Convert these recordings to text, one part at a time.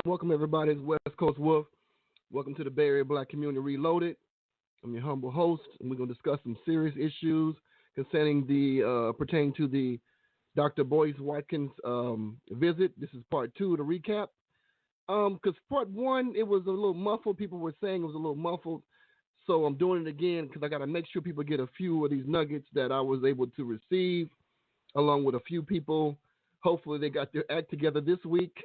Welcome everybody. It's West Coast Wolf. Welcome to the Bay Area Black Community Reloaded. I'm your humble host, and we're going to discuss some serious issues concerning pertaining to the Dr. Boyce Watkins visit. This is part 2 to recap. Because part 1, it was a little muffled. People were saying it was a little muffled. So I'm doing it again because I got to make sure people get a few of these nuggets that I was able to receive, along with a few people. Hopefully they got their act together this week.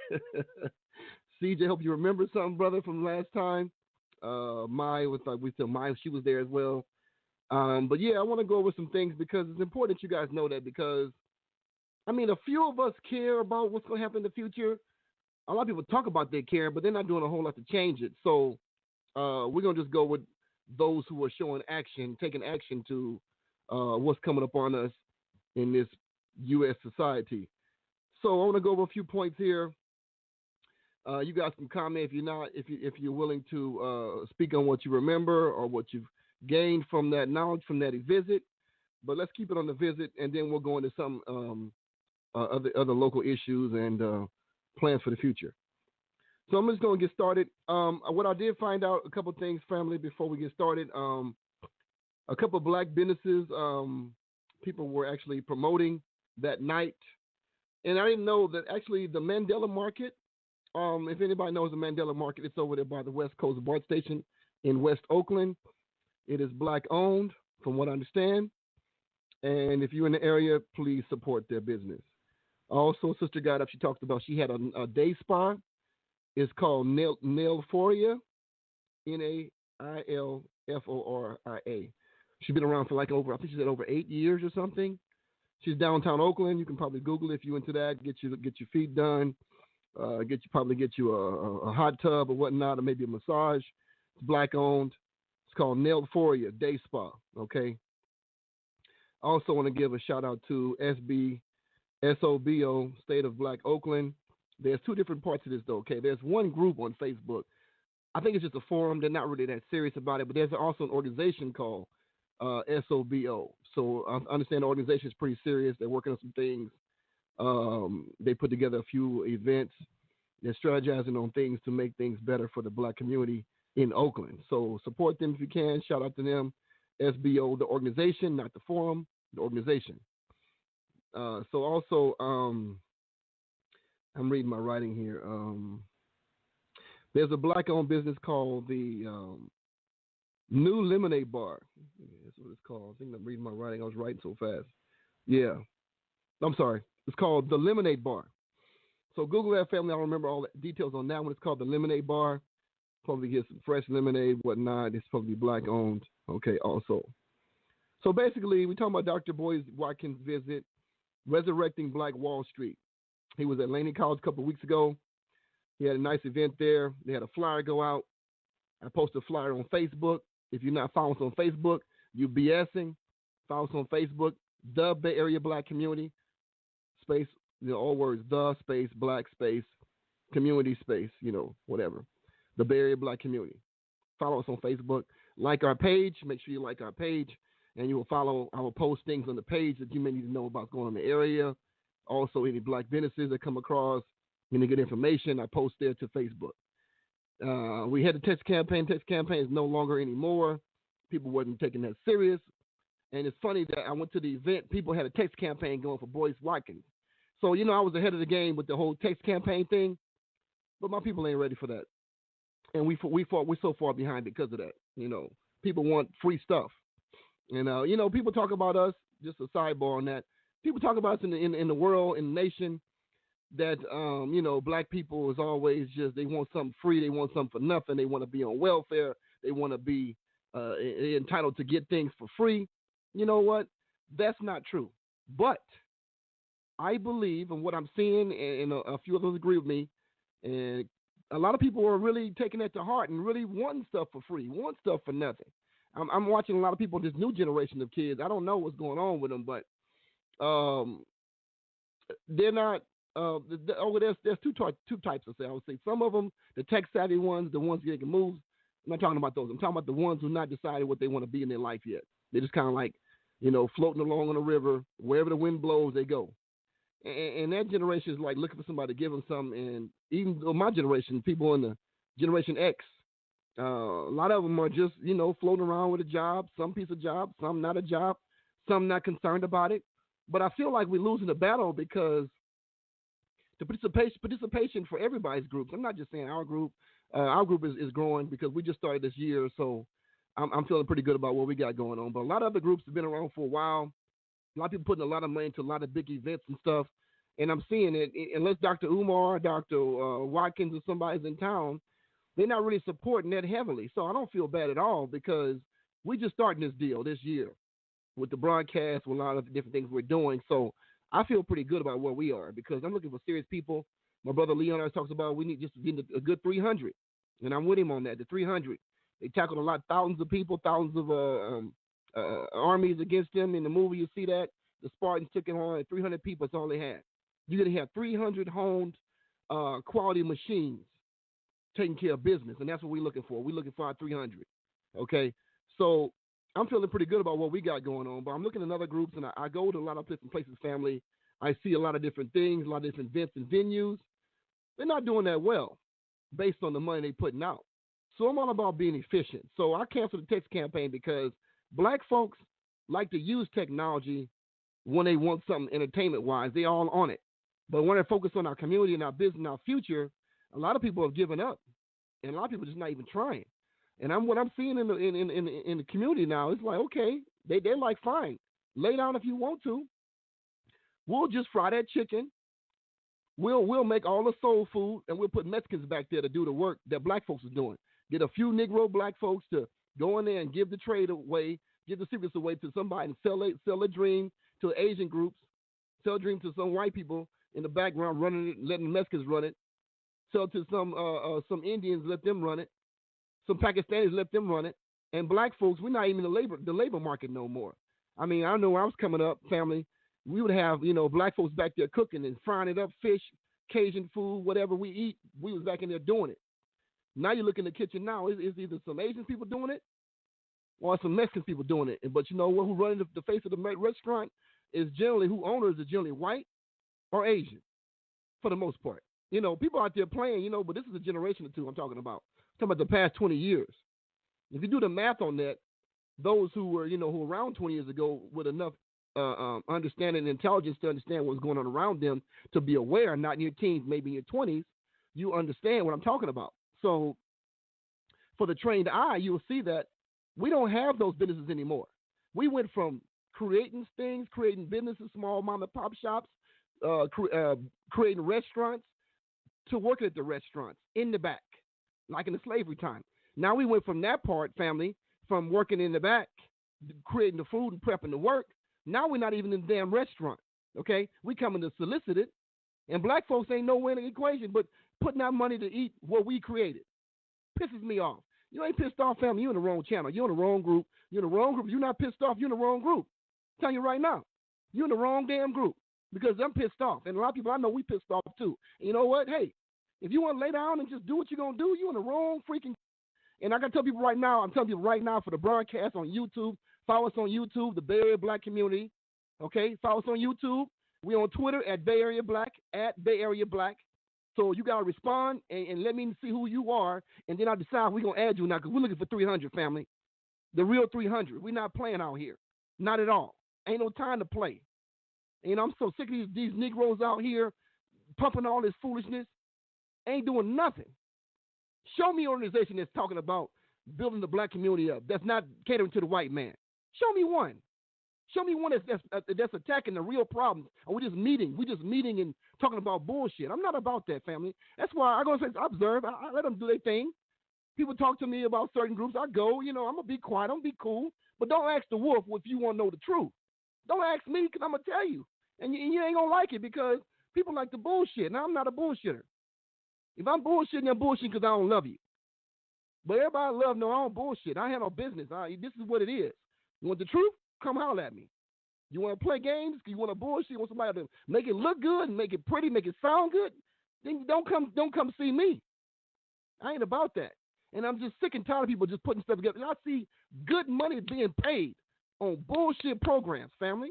CJ, hope you remember something, brother, from last time. Maya was like, she was there as well. But yeah, I want to go over some things because it's important that you guys know that, because I mean, a few of us care about what's going to happen in the future. A lot of people talk about they care, but they're not doing a whole lot to change it. So we're going to just go with those who are showing action, taking action to what's coming upon us in this U.S. society. So I want to go over a few points here. You guys can comment if you're willing to speak on what you remember or what you've gained from that knowledge from that visit. But let's keep it on the visit, and then we'll go into some other local issues and plans for the future. So I'm just going to get started. What I did find out, a couple of things, family, before we get started. A couple of black businesses, people were actually promoting that night. And I didn't know that actually the Mandela Market, if anybody knows the Mandela Market, it's over there by the West Coast BART Station in West Oakland. It is black owned, from what I understand. And if you're in the area, please support their business. Also, sister got up. She talked about she had a day spa. It's called Nailforia, Nailforia. She's been around for I think she said over 8 years or something. She's downtown Oakland. You can probably Google it if you're into that. Get your feet done. Get you a hot tub or whatnot, or maybe a massage. It's black owned. It's called Nailforia Day Spa. Okay. I also want to give a shout out to SOBO, State of Black Oakland. There's 2 different parts of this though. Okay. There's one group on Facebook. I think it's just a forum. They're not really that serious about it, but there's also an organization called SOBO. So I understand the organization is pretty serious. They're working on some things. They put together a few events. They're strategizing on things to make things better for the black community in Oakland. So support them if you can. Shout out to them. SBO, the organization, not the forum, the organization. So also, I'm reading my writing here. There's a black-owned business called the New Lemonade Bar. That's what it's called. I think I'm reading my writing. I was writing so fast. Yeah. I'm sorry. It's called the Lemonade Bar. So Google that, family. I don't remember all the details on that one. It's called the Lemonade Bar. Probably get some fresh lemonade, whatnot. It's probably black owned. Okay, also. So basically, we're talking about Dr. Boyce Watkins' visit, Resurrecting BLACK Wall Street. He was at Laney College a couple of weeks ago. He had a nice event there. They had a flyer go out. I posted a flyer on Facebook. If you're not following us on Facebook, you're BSing. Follow us on Facebook, the Bay Area Black Community. Space, all words, the space, black space, community space, whatever. The Bay Area Black Community. Follow us on Facebook. Like our page. Make sure you like our page. And you will follow. I will post things on the page that you may need to know about going on in the area. Also, any black businesses that come across, any good information, I post there to Facebook. We had the text campaign. Text campaign is no longer anymore. People wasn't taking that serious. And it's funny that I went to the event. People had a text campaign going for Boyce Watkins. So, I was ahead of the game with the whole text campaign thing. But my people ain't ready for that. And we're so far behind because of that. People want free stuff. And, people talk about us, just a sidebar on that. People talk about us in the world, in the nation, that, black people is always just, they want something free. They want something for nothing. They want to be on welfare. They want to be entitled to get things for free. You know what? That's not true. But I believe, and what I'm seeing, and a few others agree with me, and A lot of people are really taking that to heart and really wanting stuff for free, want stuff for nothing. I'm watching a lot of people, this new generation of kids. I don't know what's going on with them, but they're not. There's two types of say. I would say some of them, the tech savvy ones, the ones that can move. I'm not talking about those. I'm talking about the ones who not decided what they want to be in their life yet. They're just kind of like, floating along on the river. Wherever the wind blows, they go. And that generation is like looking for somebody to give them something. And even though my generation, people in the Generation X, a lot of them are just, floating around with a job, some piece of job, some not a job, some not concerned about it. But I feel like we're losing the battle because the participation for everybody's groups. I'm not just saying our group. Our group is growing because we just started this year, so I'm feeling pretty good about what we got going on. But a lot of other groups have been around for a while. A lot of people putting a lot of money into a lot of big events and stuff, and I'm seeing it. Unless Dr. Umar, Dr. Watkins, or somebody's in town, they're not really supporting that heavily. So I don't feel bad at all because we just starting this deal this year with the broadcast, with a lot of the different things we're doing. So I feel pretty good about where we are because I'm looking for serious people. My brother Leon talks about we need just getting a good 300, and I'm with him on that. The 300, they tackled a lot, thousands of people, thousands of armies against them. In the movie, you see that the Spartans took it on 300 people. That's all they had. You're gonna have 300 honed, quality machines taking care of business, and that's what we're looking for. We're looking for our 300. Okay, so I'm feeling pretty good about what we got going on, but I'm looking at other groups, and I go to a lot of different places, family. I see a lot of different things, a lot of different events and venues. They're not doing that well based on the money they're putting out. So I'm all about being efficient. So I canceled the text campaign because black folks like to use technology when they want something entertainment-wise. They all on it. But when they're focused on our community and our business and our future, a lot of people have given up, and a lot of people are just not even trying. And what I'm seeing in the community now, it's like, okay, they're like, fine, lay down if you want to. We'll just fry that chicken. We'll make all the soul food, and we'll put Mexicans back there to do the work that black folks are doing. Get a few Negro black folks to go in there and give the trade away, give the secrets away to somebody, and sell a dream to Asian groups, sell a dream to some white people in the background running it, letting the Mexicans run it, sell to some Indians, let them run it. Some Pakistanis, let them run it. And black folks, we're not even in the labor market no more. I mean, I know when I was coming up, family, we would have, black folks back there cooking and frying it up, fish, Cajun food, whatever we eat, we was back in there doing it. Now you look in the kitchen now, it's either some Asian people doing it or some Mexican people doing it. But you know what, who running the face of the restaurant is generally, who owners are generally white or Asian for the most part. People out there playing, but this is a generation or two I'm talking about. I'm talking about the past 20 years. If you do the math on that, those who were, who were around 20 years ago with enough understanding and intelligence to understand what's going on around them, to be aware, not in your teens, maybe in your 20s, you understand what I'm talking about. So for the trained eye, you'll see that we don't have those businesses anymore. We went from creating things, creating businesses, small mom and pop shops, creating restaurants, to working at the restaurants in the back, like in the slavery time. Now we went from that part, family, from working in the back, creating the food and prepping the work. Now we're not even in the damn restaurant, okay? We coming to solicit it, and black folks ain't nowhere in the equation but putting out money to eat what we created. Pisses me off. You ain't pissed off, family. You're in the wrong channel. You're in the wrong group. You're in the wrong group. You're not pissed off. You're in the wrong group. I'm telling you right now. You're in the wrong damn group because I'm pissed off. And a lot of people I know we pissed off too. And you know what? Hey, if you want to lay down and just do what you're going to do, you're in the wrong freaking. And I got to tell people right now, I'm telling people right now for the broadcast on YouTube, follow us on YouTube, the Bay Area Black Community. Okay? Follow us on YouTube. We're on Twitter at Bay Area Black, at Bay Area Black. So you got to respond and let me see who you are, and then I'll decide if we're going to add you now because we're looking for 300, family. The real 300. We're not playing out here. Not at all. Ain't no time to play. I'm so sick of these Negroes out here pumping all this foolishness. Ain't doing nothing. Show me an organization that's talking about building the black community up, that's not catering to the white man. Show me one. Show me one that's attacking the real problems. And we're just meeting and talking about bullshit. I'm not about that, family. That's why I'm going to say, observe. I let them do their thing. People talk to me about certain groups. I go, I'm going to be quiet. I'm going to be cool. But don't ask the wolf if you want to know the truth. Don't ask me because I'm going to tell you. And you ain't going to like it because people like the bullshit. Now, I'm not a bullshitter. If I'm bullshitting, I'm bullshitting because I don't love you. But everybody I love, no, I don't bullshit. I have no business. This is what it is. You want the truth? Come holler at me. You want to play games? You want to bullshit? You want somebody to make it look good, make it pretty, make it sound good? Then don't come see me. I ain't about that. And I'm just sick and tired of people just putting stuff together. And I see good money being paid on bullshit programs, family.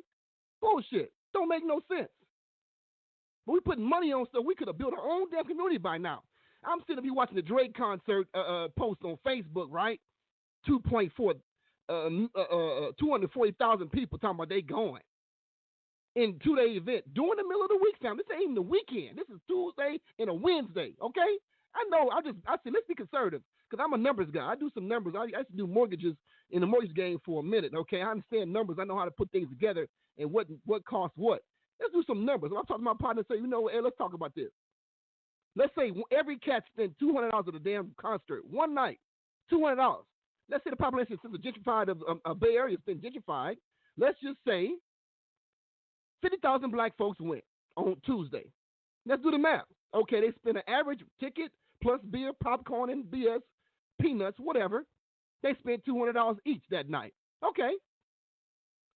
Bullshit. Don't make no sense. But we putting money on stuff. We could have built our own damn community by now. I'm sitting to be watching the Drake concert post on Facebook, right? 240,000 people talking about they going in 2-day event during the middle of the week, fam. This ain't even the weekend. This is Tuesday and a Wednesday, okay? I know. I said let's be conservative because I'm a numbers guy. I do some numbers. I used to do mortgages in the mortgage game for a minute, okay? I understand numbers. I know how to put things together and what costs what. Let's do some numbers. And I'm talking to my partner and say, you know what, hey, let's talk about this. Let's say every cat spent $200 at a damn concert one night, $200. Let's say the population since the gentrified of Bay Area has been gentrified. Let's just say 50,000 black folks went on Tuesday. Let's do the math. Okay, they spent an average ticket plus beer, popcorn, and BS, peanuts, whatever. They spent $200 each that night. Okay.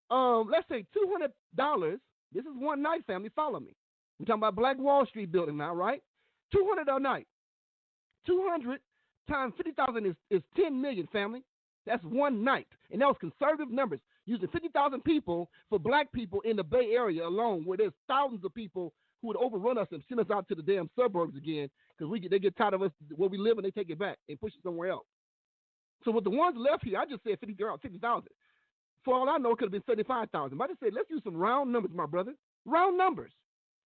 Let's say $200. This is one night, family. Follow me. We're talking about Black Wall Street building now, right? $200 a night. 200 times 50,000 is 10 million, family. That's one night. And that was conservative numbers, using 50,000 people for black people in the Bay Area alone, where there's thousands of people who would overrun us and send us out to the damn suburbs again because they get tired of us where we live and they take it back and push it somewhere else. So with the ones left here, I just said 50,000. For all I know, it could have been 75,000. But I just said, let's use some round numbers, my brother. Round numbers.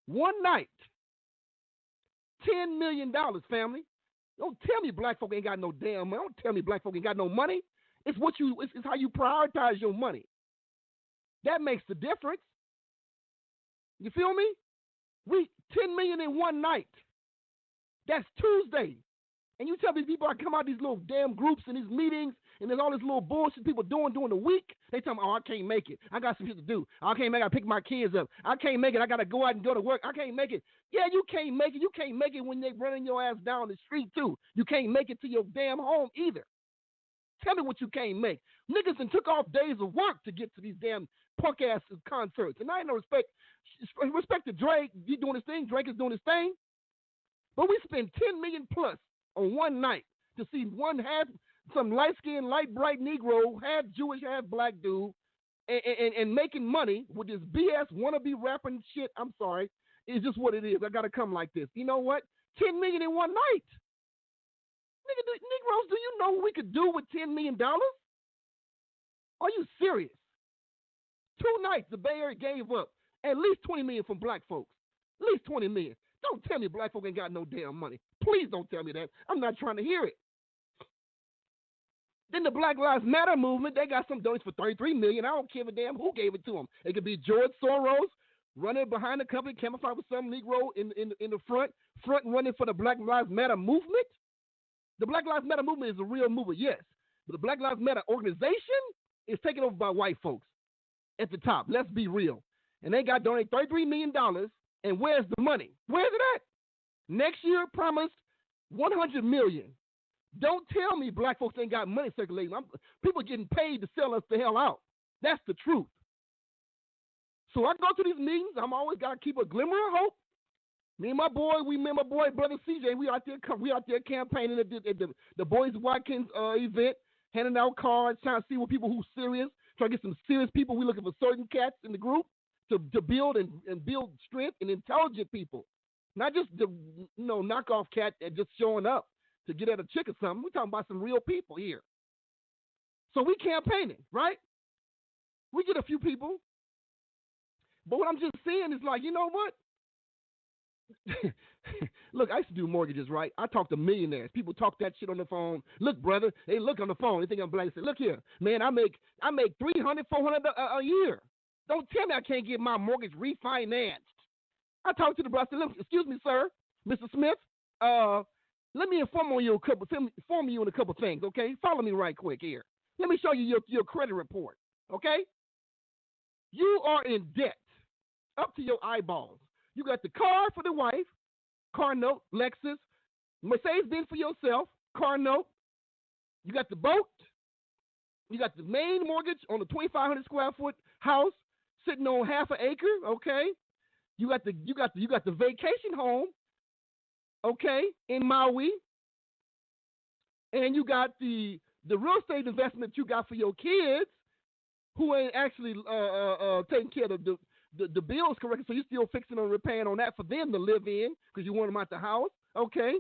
One night. $10 million, family. Don't tell me black folk ain't got no damn money. Don't tell me black folk ain't got no money. It's how you prioritize your money. That makes the difference. You feel me? $10 million in one night. That's Tuesday. And you tell these people I come out these little damn groups and these meetings and there's all this little bullshit people doing during the week. They tell me, oh, I can't make it. I got some shit to do. I can't make it. I pick my kids up. I can't make it. I got to go out and go to work. I can't make it. Yeah, you can't make it. You can't make it when they running your ass down the street too. You can't make it to your damn home either. Tell me what you can't make. Niggas done took off days of work to get to these damn punk ass concerts. And I ain't no respect to Drake. He doing his thing. Drake is doing his thing. But we spend $10 million plus on one night to see some light-skinned, light-bright Negro, half Jewish, half black dude, and making money with this BS wannabe rapping shit. I'm sorry. It's just what it is. I got to come like this. You know what? $10 million in one night. Negroes, do you know what we could do with $10 million? Are you serious? 2 nights the Bay Area gave up at least $20 million from black folks. At least $20 million. Don't tell me black folk ain't got no damn money. Please don't tell me that. I'm not trying to hear it. Then the Black Lives Matter movement, they got some donations for $33 million. I don't give a damn who gave it to them. It could be George Soros running behind the company, camouflaged with some Negro in the front running for the Black Lives Matter movement. The Black Lives Matter movement is a real movement, yes. But the Black Lives Matter organization is taken over by white folks at the top. Let's be real. And they got donated $33 million. And where's the money? Where's it at? Next year promised $100 million. Don't tell me black folks ain't got money circulating. People getting paid to sell us the hell out. That's the truth. So I go to these meetings. I'm always got to keep a glimmer of hope. Me and my boy, brother CJ, we out there campaigning at the Boyce Watkins event, handing out cards, trying to see what people who's serious, trying to get some serious people. We looking for certain cats in the group to build and build strength and intelligent people. Not just the knockoff cat that just showing up to get at a chick or something. We're talking about some real people here. So we campaigning, right? We get a few people. But what I'm just saying is like, you know what? Look, I used to do mortgages, right? I talk to millionaires. People talk that shit on the phone. Look, brother, they look on the phone. They think I'm black. They say, look here, man, I make $300, $400 a year. Don't tell me I can't get my mortgage refinanced. I talked to the brother. I said, excuse me, sir, Mr. Smith. Let me inform you in a couple things, okay? Follow me right quick here. Let me show you your credit report, okay? You are in debt up to your eyeballs. You got the car for the wife, car note, Lexus, Mercedes-Benz for yourself, car note. You got the boat. You got the main mortgage on the 2,500 square foot house sitting on half an acre. Okay. You got the vacation home. Okay, in Maui. And you got the real estate investment you got for your kids, who ain't actually taking care of the bills correctly. So you're still fixing and repairing on that for them to live in because you want them out the house. Okay.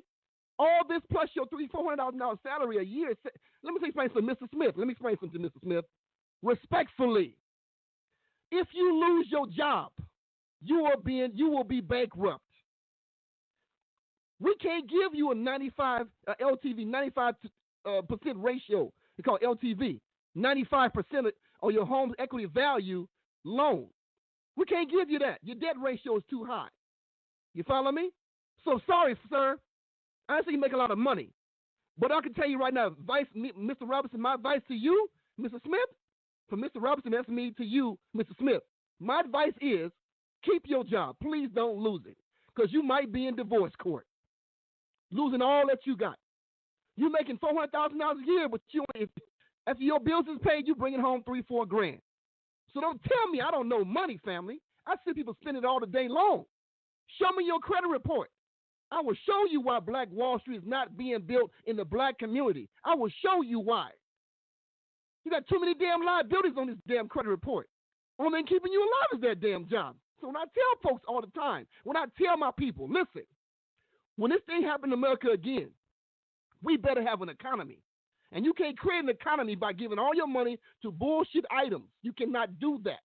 All this plus your $300,000-$400,000 salary a year. Let me explain something to Mr. Smith. Mr. Smith. Respectfully, if you lose your job, you will be bankrupt. We can't give you a 95 LTV, 95% ratio. It's called LTV, 95% of your home's equity value loan. We can't give you that. Your debt ratio is too high. You follow me? So sorry, sir. I see you make a lot of money, but I can tell you right now, Mr. Robinson, my advice to you, Mr. Smith, from Mr. Robinson, that's me to you, Mr. Smith. My advice is keep your job. Please don't lose it, because you might be in divorce court, losing all that you got. You're making $400,000 a year, but after your bills is paid, you bringing home $3-4 grand. So don't tell me I don't know money, family. I see people spend it all the day long. Show me your credit report. I will show you why Black Wall Street is not being built in the black community. I will show you why. You got too many damn liabilities on this damn credit report. Only thing keeping you alive is that damn job. So when I tell folks all the time, when I tell my people, listen, when this thing happens in America again, we better have an economy. And you can't create an economy by giving all your money to bullshit items. You cannot do that.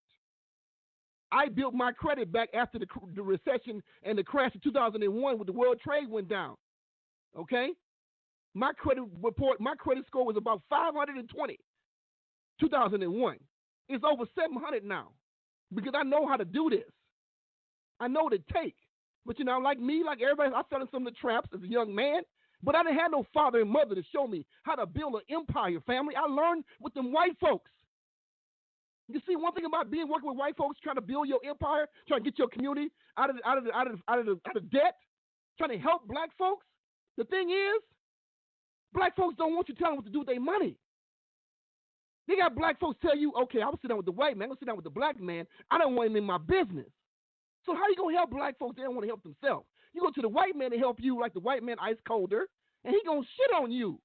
I built my credit back after the recession and the crash of 2001 when the world trade went down. Okay? My credit score was about 520, 2001. It's over 700 now because I know how to do this. I know what it takes. But, like me, like everybody, I fell in some of the traps as a young man, but I didn't have no father and mother to show me how to build an empire, family. I learned with them white folks. You see, one thing about working with white folks, trying to build your empire, trying to get your community out of debt, trying to help black folks. The thing is, black folks don't want you telling them what to do with their money. They got black folks tell you, okay, I'm gonna sit down with the white man, I'm gonna sit down with the black man. I don't want him in my business. So how you gonna help black folks? They don't want to help themselves. You go to the white man to help you, like the white man ice colder, and he gonna shit on you.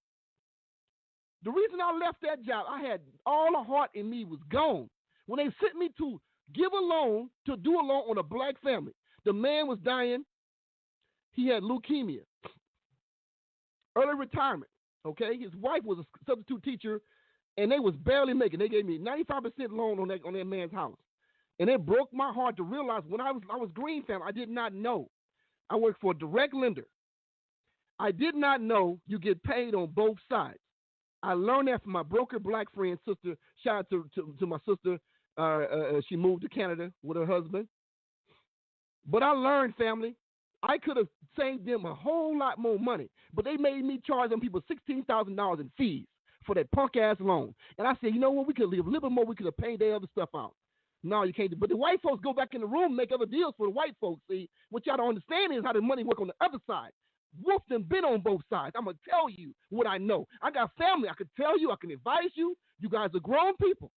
The reason I left that job, I had all the heart in me was gone. When they sent me to give a loan, to do a loan on a black family, the man was dying. He had leukemia, early retirement. Okay, his wife was a substitute teacher, and they was barely making. They gave me 95% loan on that man's house, and it broke my heart to realize when I was green, family. I did not know. I worked for a direct lender. I did not know you get paid on both sides. I learned that from my broker black friend, sister. Shout out to my sister. She moved to Canada with her husband. But I learned, family, I could have saved them a whole lot more money. But they made me charge them people $16,000 in fees for that punk-ass loan. And I said, you know what? We could leave a little bit more. We could have paid their other stuff out. No, you can't do. But the white folks go back in the room and make other deals for the white folks. See, what y'all don't understand is how the money work on the other side. Wolf done been on both sides. I'm going to tell you what I know. I got family. I can tell you. I can advise you. You guys are grown people.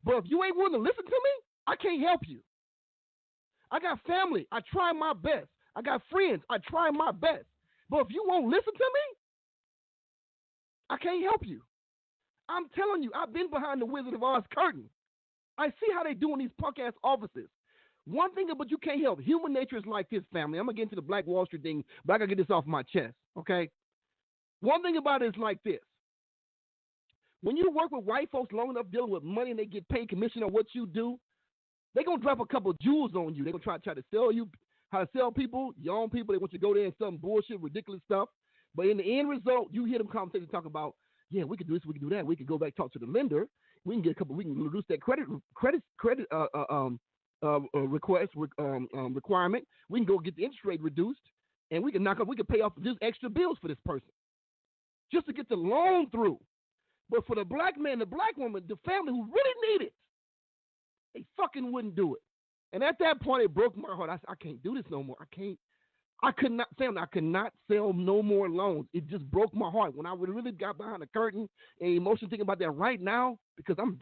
But if you ain't willing to listen to me, I can't help you. I got family. I try my best. I got friends. I try my best. But if you won't listen to me, I can't help you. I'm telling you, I've been behind the Wizard of Oz curtain. I see how they do in these punk-ass offices. One thing about you can't help. Human nature is like this, family. I'm going to get into the Black Wall Street thing, but I got to get this off my chest, okay? One thing about it is like this. When you work with white folks long enough dealing with money and they get paid commission on what you do, they're going to drop a couple of jewels on you. They're going to try to sell you how to sell people, your own people. They want you to go there and sell them bullshit, ridiculous stuff. But in the end result, you hear them conversations talk about, yeah, we can do this, we can do that. We can go back talk to the lender. We can reduce that credit requirement. We can go get the interest rate reduced, and we can pay off these extra bills for this person just to get the loan through. But for the black man, the black woman, the family who really need it, they fucking wouldn't do it. And at that point, it broke my heart. I said, I can't do this no more. I can't. I could not sell no more loans. It just broke my heart when I really got behind the curtain and emotion thinking about that right now because I'm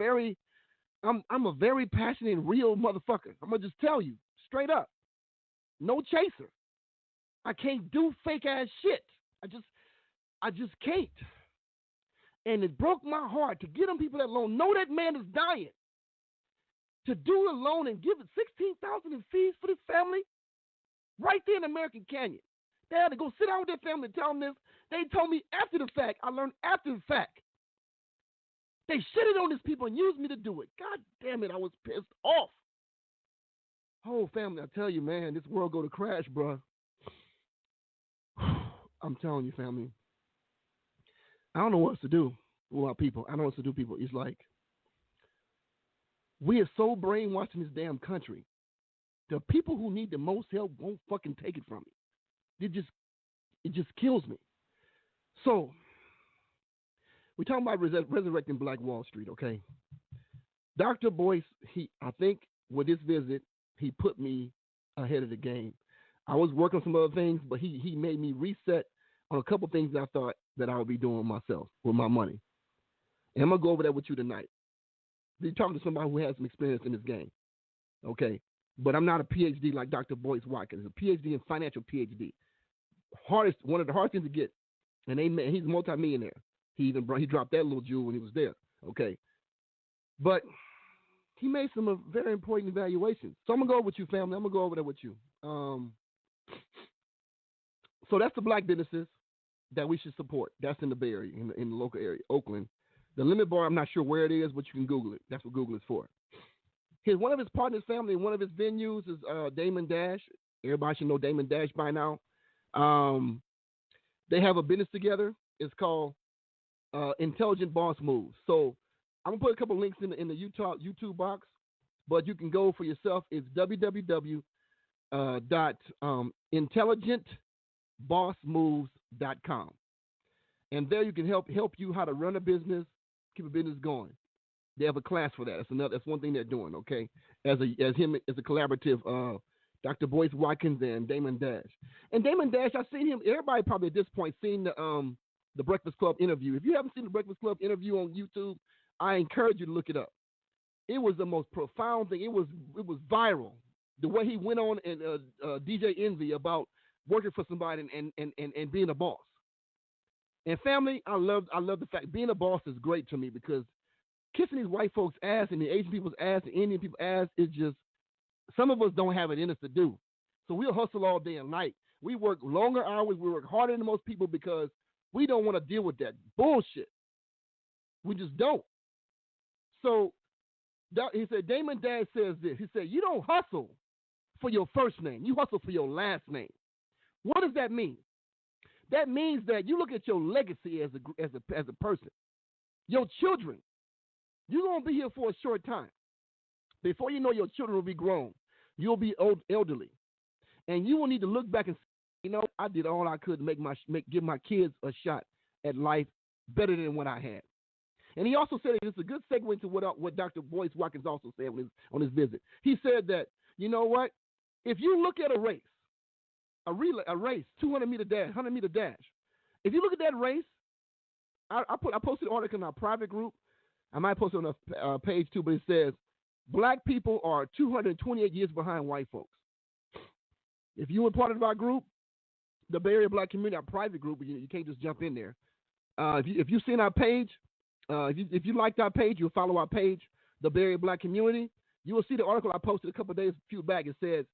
a very passionate and real motherfucker. I'm gonna just tell you straight up, no chaser. I can't do fake ass shit. I just can't. And it broke my heart to give them people that loan. Know that man is dying. To do a loan and give it $16,000 in fees for this family, right there in American Canyon. They had to go sit down with their family and tell them this. They told me after the fact. I learned after the fact. They shitted on these people and used me to do it. God damn it, I was pissed off. Whole family, I tell you, man, this world go to crash, bro. I'm telling you, family. I don't know what else to do with our people. I don't know what to do, people. It's like, we are so brainwashed in this damn country. The people who need the most help won't fucking take it from me. It just kills me. So, we're talking about resurrecting Black Wall Street, okay? Dr. Boyce, I think with this visit, he put me ahead of the game. I was working on some other things, but he made me reset on a couple things that I thought that I would be doing myself with my money. And I'm going to go over that with you tonight. You're talking to somebody who has some experience in this game, okay? But I'm not a PhD like Dr. Boyce Watkins. A PhD in financial PhD. One of the hardest things to get. And he's a multimillionaire. He dropped that little jewel when he was there, okay? But he made some very important evaluations. So I'm going to go over with you, family. I'm going to go over there with you. So that's the black businesses that we should support. That's in the Bay Area, in the local area, Oakland. The limit bar, I'm not sure where it is, but you can Google it. That's what Google is for. One of his partners' family, one of his venues is Damon Dash. Everybody should know Damon Dash by now. They have a business together. It's called Intelligent Boss Moves. So I'm going to put a couple links in the YouTube box, but you can go for yourself. It's www.intelligentbossmoves.com. And there you can help you how to run a business, keep a business going. They have a class for that. That's one thing they're doing, okay? As a collaborative, Dr. Boyce Watkins and Damon Dash. And Damon Dash, I've seen him. Everybody probably at this point seen the Breakfast Club interview. If you haven't seen the Breakfast Club interview on YouTube, I encourage you to look it up. It was the most profound thing. It was viral. The way he went on and DJ Envy about working for somebody and being a boss. And family, I love the fact being a boss is great to me because kissing these white folks' ass and the Asian people's ass, the Indian people's ass is just, some of us don't have it in us to do. So we'll hustle all day and night. We work longer hours. We work harder than most people because we don't want to deal with that bullshit. We just don't. So he said, Damon Dash says this. He said, you don't hustle for your first name. You hustle for your last name. What does that mean? That means that you look at your legacy as a person. Your children. You're going to be here for a short time. Before you know, your children will be grown. You'll be elderly. And you will need to look back and say, I did all I could to give my kids a shot at life better than what I had. And he also said, it's a good segue into what Dr. Boyce Watkins also said on his visit. He said that, you know what? If you look at a race, a race, 200-meter dash, 100-meter dash, if you look at that race, I posted an article in our private group. I might post it on a page too, but it says, Black people are 228 years behind white folks. If you were part of our group, the Bay Area Black Community, our private group, you can't just jump in there. If you've seen our page, if you liked our page, you'll follow our page, the Bay Area Black Community, you will see the article I posted a couple of days back. It says,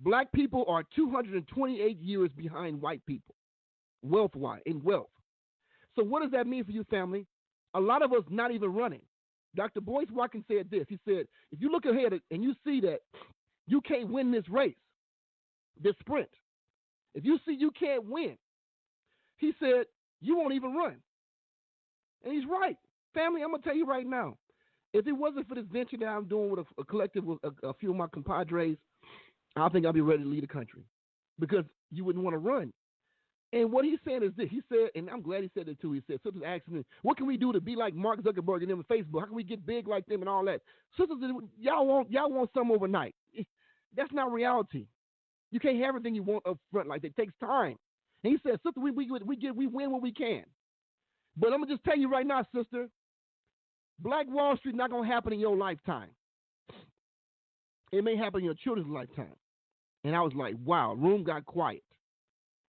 Black people are 228 years behind white people, wealth-wise, in wealth. So what does that mean for you, family? A lot of us not even running. Dr. Boyce Watkins said this. He said, if you look ahead and you see that you can't win this race, this sprint, if you see you can't win, he said, you won't even run. And he's right. Family, I'm going to tell you right now, if it wasn't for this venture that I'm doing with a collective with a few of my compadres, I think I'll be ready to lead the country because you wouldn't want to run. And what he's saying is this. He said, and I'm glad he said it too. He said, sisters asked me, what can we do to be like Mark Zuckerberg and them on Facebook? How can we get big like them and all that? Sisters, y'all want some overnight. That's not reality. You can't have everything you want up front like that. It takes time. And he said, sister, we win when we can. But I'm going to just tell you right now, sister, Black Wall Street not going to happen in your lifetime. It may happen in your children's lifetime. And I was like, wow, room got quiet.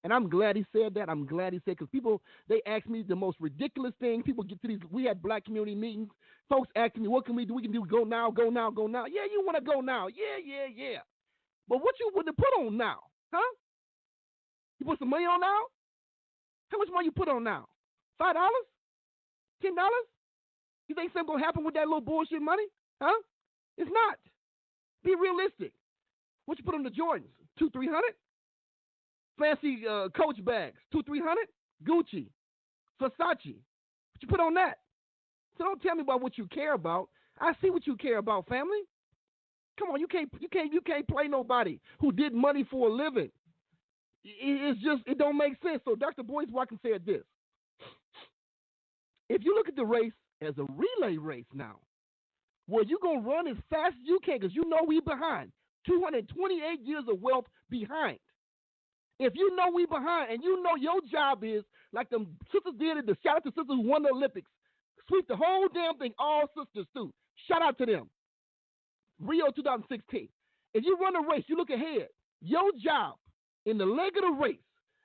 And I'm glad he said that. I'm glad he said, because people, they ask me the most ridiculous things. People get to these, we had black community meetings. Folks asking me, what can we do? We can do go now, go now, go now. Yeah, you want to go now. Yeah. But what you want to put on now? Huh? You put some money on now? How much money you put on now? $5? $10? You think something going to happen with that little bullshit money? Huh? It's not. Be realistic. What you put on the Jordans? $200-$300? Fancy Coach bags, $200-$300? Gucci, Versace. What you put on that? So don't tell me about what you care about. I see what you care about, family. Come on, you can't play nobody who did money for a living. It's just, it don't make sense. So Dr. Boyce Watkins said this. If you look at the race as a relay race now, well, you're going to run as fast as you can because you know we behind. 228 years of wealth behind. If you know we behind and you know your job is, like the sisters did it, the shout out to sisters who won the Olympics, sweep the whole damn thing, all sisters too. Shout out to them. Rio 2016. If you run a race, you look ahead. Your job in the leg of the race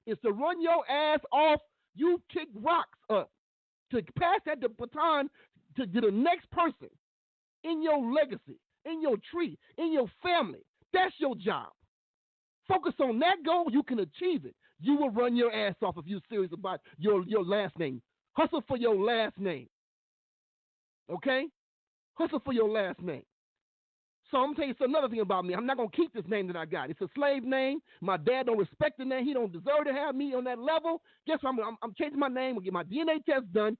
is to run your ass off. You kick rocks up to pass that the baton to the next person in your legacy, in your tree, in your family. That's your job. Focus on that goal. You can achieve it. You will run your ass off if you're serious about your last name. Hustle for your last name. Okay? Hustle for your last name. So I'm going to tell you another thing about me. I'm not going to keep this name that I got. It's a slave name. My dad don't respect the name. He don't deserve to have me on that level. Guess what? I'm changing my name. I'll get my DNA test done.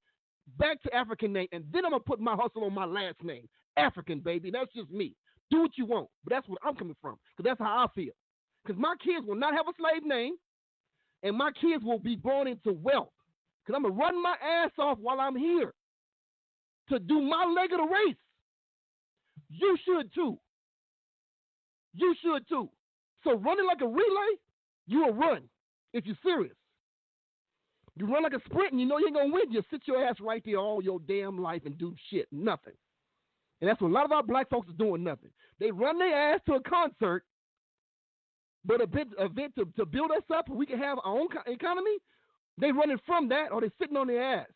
Back to African name. And then I'm going to put my hustle on my last name. African, baby. That's just me. Do what you want. But that's where I'm coming from. Because that's how I feel. Because my kids will not have a slave name. And my kids will be born into wealth. Because I'm going to run my ass off while I'm here to do my leg of the race. You should too. You should too. So running like a relay, you will run if you're serious. You run like a sprint and you know you ain't going to win. You sit your ass right there all your damn life and do shit, nothing. And that's what a lot of our black folks is doing, nothing. They run their ass to a concert, but event to build us up and we can have our own economy, they running from that or they sitting on their ass.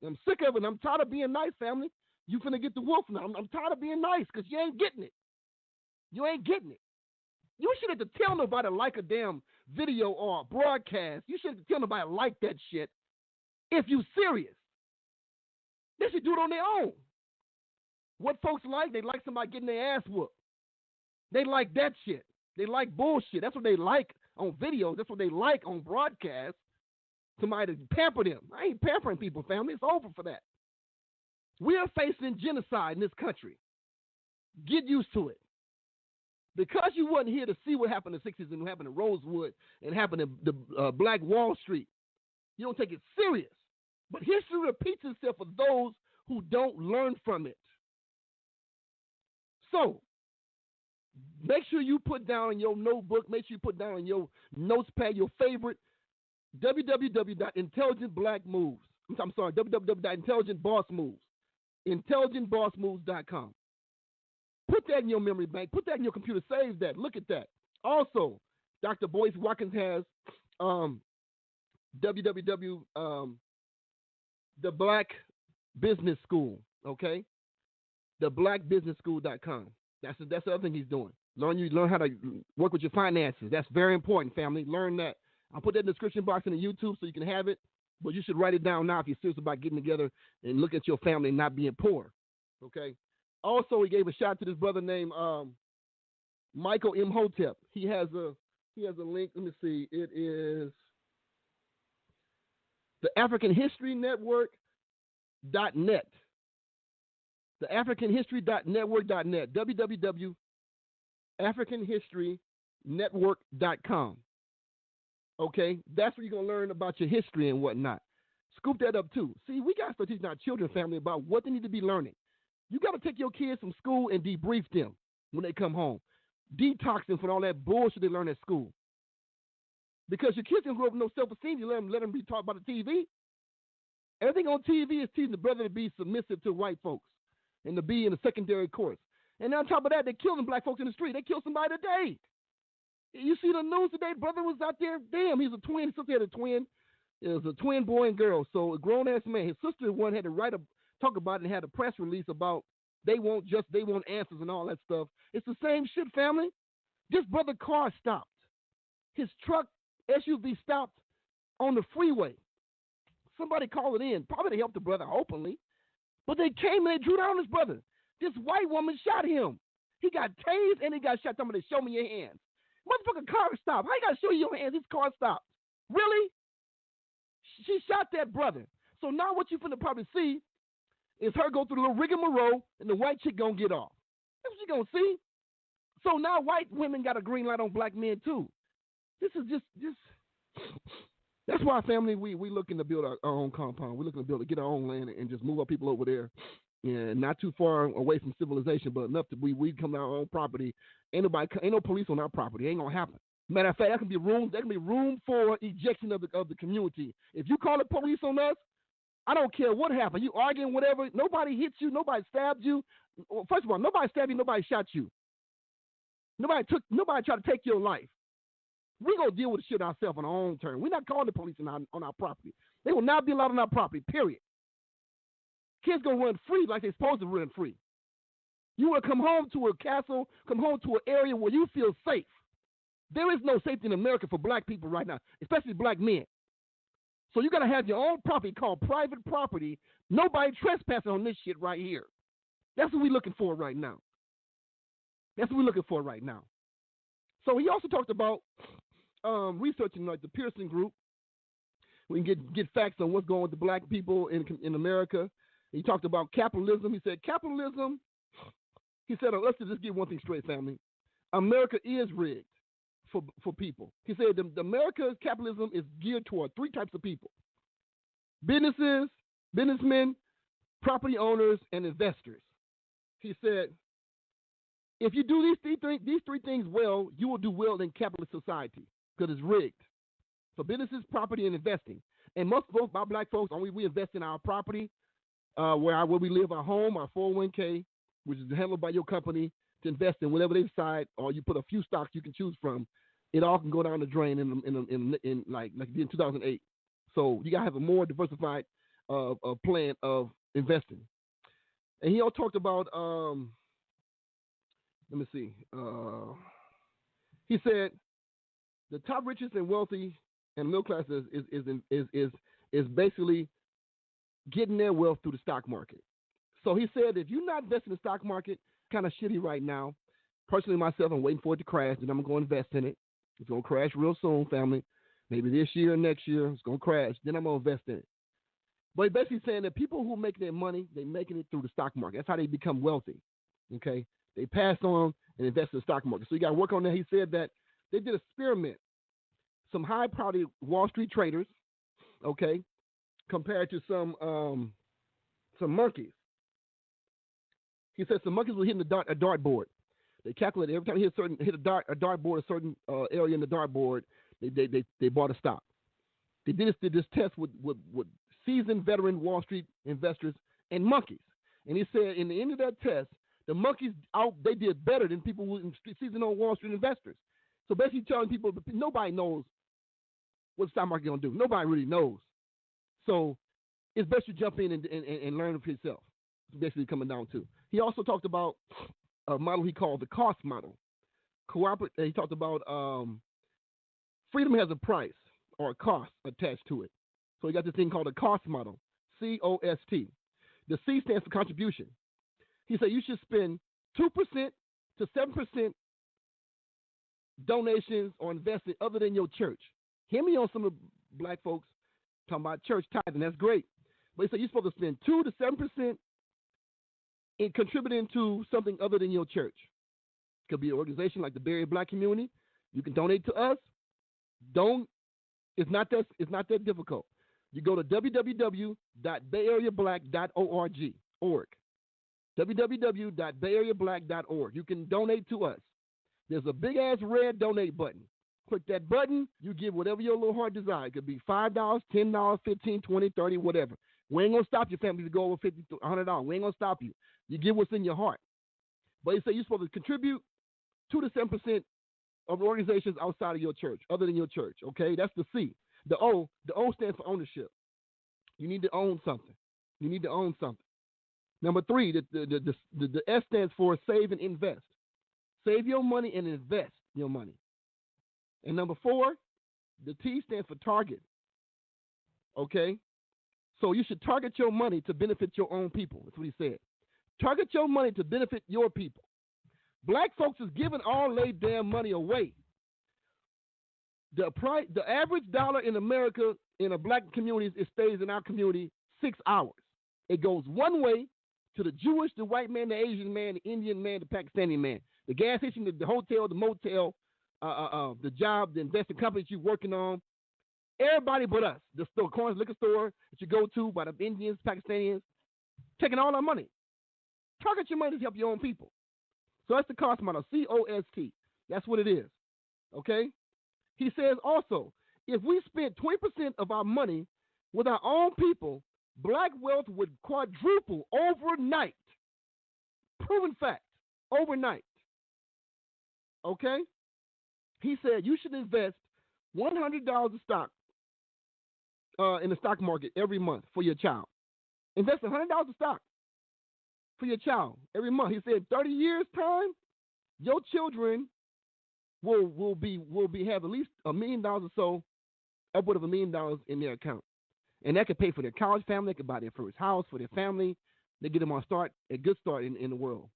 I'm sick of it. I'm tired of being nice, family. You finna get the wolf now. I'm tired of being nice because you ain't getting it. You ain't getting it. You shouldn't have to tell nobody like a damn video or a broadcast. You shouldn't have to tell nobody like that shit if you serious. They should do it on their own. What folks like, they like somebody getting their ass whooped. They like that shit. They like bullshit. That's what they like on videos. That's what they like on broadcasts. Somebody to pamper them. I ain't pampering people, family. It's over for that. We are facing genocide in this country. Get used to it. Because you wasn't here to see what happened in the 60s and what happened in Rosewood and happened in the Black Wall Street, you don't take it serious. But history repeats itself for those who don't learn from it. So, make sure you put down in your notebook, make sure you put down in your notes pad your favorite www.intelligentblackmoves. I'm sorry, www.intelligentbossmoves. IntelligentBossMoves.com. Put that in your memory bank. Put that in your computer. Save that. Look at that. Also, Dr. Boyce Watkins has the Black Business School. Okay, theblackbusinessschool.com. That's the other thing he's doing. Learn how to work with your finances. That's very important, family. Learn that. I'll put that in the description box in the YouTube so you can have it. But you should write it down now if you're serious about getting together and look at your family and not being poor. Okay. Also, he gave a shout to this brother named Michael M. Hotep. He has a link. Let me see. It is the AfricanHistoryNetwork.net. The AfricanHistory.network.net. www.AfricanHistoryNetwork.com. Okay, that's where you're going to learn about your history and whatnot. Scoop that up too. See, we got to start teaching our children, family, about what they need to be learning. You got to take your kids from school and debrief them when they come home. detoxing from all that bullshit they learn at school. Because your kids can grow up with no self-esteem. You let them be taught by the TV. Everything on TV is teaching the brother to be submissive to white folks and to be in the secondary course. And on top of that, they're killing black folks in the street. They killed somebody today. You see the news today, brother was out there. Damn, he's a twin. His sister had a twin. It was a twin boy and girl. So a grown-ass man. His sister one had to talk about it and had a press release about they want answers and all that stuff. It's the same shit, family. This brother car stopped. His truck SUV stopped on the freeway. Somebody called it in, probably to help the brother openly. But they came and they drew down his brother. This white woman shot him. He got tased and he got shot. Somebody show me your hands. Motherfucking car stopped. How you got to show you your hands? His car stopped. Really? She shot that brother. So now what you finna probably see is her go through the little rigmarole and the white chick gonna get off. That's what you gonna see. So now white women got a green light on black men too. This is just that's why, family, we looking to build our own compound. We're looking to get our own land and just move our people over there. And not too far away from civilization, but enough to we come to our own property. Ain't no police on our property. Ain't gonna happen. Matter of fact, there can be room for ejection of the community. If you call the police on us, I don't care what happened. You arguing, whatever. Nobody hit you. Nobody stabbed you. Well, first of all, nobody stabbed you. Nobody shot you. Nobody tried to take your life. We're going to deal with the shit ourselves on our own terms. We're not calling the police on our property. They will not be allowed on our property, period. Kids going to run free like they're supposed to run free. You will come home to a castle, come home to an area where you feel safe. There is no safety in America for black people right now, especially black men. So you got to have your own property called private property. Nobody trespassing on this shit right here. That's what we're looking for right now. So he also talked about researching like the Pearson Group. We can get facts on what's going on with the black people in America. He talked about capitalism. He said capitalism. He said, let's just get one thing straight, family. America is rigged for people. He said the America's capitalism is geared toward three types of people: businessmen, property owners, and investors. He said, if you do these three things well, you will do well in capitalist society because it's rigged for businesses, property, and investing. And most of our black folks, we invest in our property, where we live, our home, our 401k, which is handled by your company to invest in whatever they decide, or you put a few stocks you can choose from. It all can go down the drain in like in 2008. So you gotta have a more diversified plan of investing. And he also talked about let me see. He said the top richest and wealthy and middle class is basically getting their wealth through the stock market. So he said if you're not investing in the stock market, kind of shitty right now. Personally, myself, I'm waiting for it to crash, then I'm going to invest in it. It's going to crash real soon, family. Maybe this year or next year, it's going to crash. Then I'm going to invest in it. But he's basically saying that people who make their money, they're making it through the stock market. That's how they become wealthy, okay? They pass on and invest in the stock market. So you got to work on that. He said that they did an experiment. Some high-probably Wall Street traders, okay, compared to some monkeys. He said some monkeys were hitting a dartboard. They calculated every time he hit a dartboard, a certain area in the dartboard, they bought a stock. They did this test with seasoned veteran Wall Street investors and monkeys. And he said in the end of that test, the monkeys they did better than people who seasoned on Wall Street investors. So basically telling people nobody knows what the stock market gonna do. Nobody really knows. So it's best you jump in and learn for yourself. It's basically coming down to. He also talked about a model he called the cost model. He talked about freedom has a price or a cost attached to it. So he got this thing called a cost model, COST. The C stands for contribution. He said you should spend 2% to 7% donations or investing other than your church. Hear me on some of the black folks talking about church tithing. That's great. But he said you're supposed to spend 2 to 7% in contributing to something other than your church. It could be an organization like the Bay Area Black Community. You can donate to us. It's not that difficult. You go to www.bayareablack.org. www.bayareablack.org. You can donate to us. There's a big-ass red donate button. Click that button. You give whatever your little heart desires. It could be $5, $10, $15, $20, $30, whatever. We ain't going to stop your family to go over $50, $100. We ain't going to stop you. You give what's in your heart. But you say you're supposed to contribute 2 to 7% of organizations outside of your church, other than your church, okay? That's the C. The O stands for ownership. You need to own something. You need to own something. Number 3, the S stands for save and invest. Save your money and invest your money. And number 4, the T stands for target, okay? So you should target your money to benefit your own people. That's what he said. Target your money to benefit your people. Black folks is giving all their damn money away. The average dollar in America in a black community, it stays in our community 6 hours. It goes one way to the Jewish, the white man, the Asian man, the Indian man, the Pakistani man, the gas station, the hotel, the motel, the job, the investment companies you're working on. Everybody but us. The store, corner liquor store that you go to by the Indians, Pakistanians, taking all our money. Target your money to help your own people. So that's the cost model, COST. That's what it is. Okay? He says also, if we spent 20% of our money with our own people, black wealth would quadruple overnight. Proven fact. Overnight. Okay? He said you should invest $100 of stock in the stock market every month for your child. Invest $100 of stock for your child every month. He said 30 years time, your children will have at least $1 million or so, upward of $1 million in their account. And that could pay for their college family, they could buy their first house for their family, they get them on a good start in the world.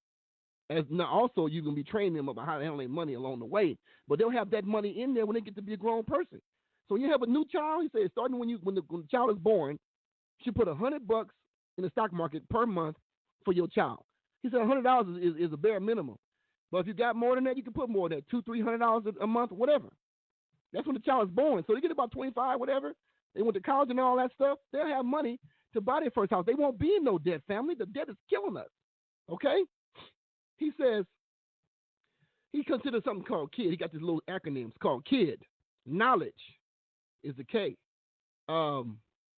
As now also you're gonna be training them about how to handle their money along the way. But they'll have that money in there when they get to be a grown person. So when you have a new child, he said starting when the child is born, you should put $100 in the stock market per month for your child. He said $100 is a bare minimum. But if you got more than that, you can put more than that, $200-$300 a month, whatever. That's when the child is born. So they get about 25, whatever. They went to college and all that stuff. They'll have money to buy their first house. They won't be in no debt, family. The debt is killing us. Okay? He says he considers something called KID. He got these little acronyms called KID. Knowledge is the K.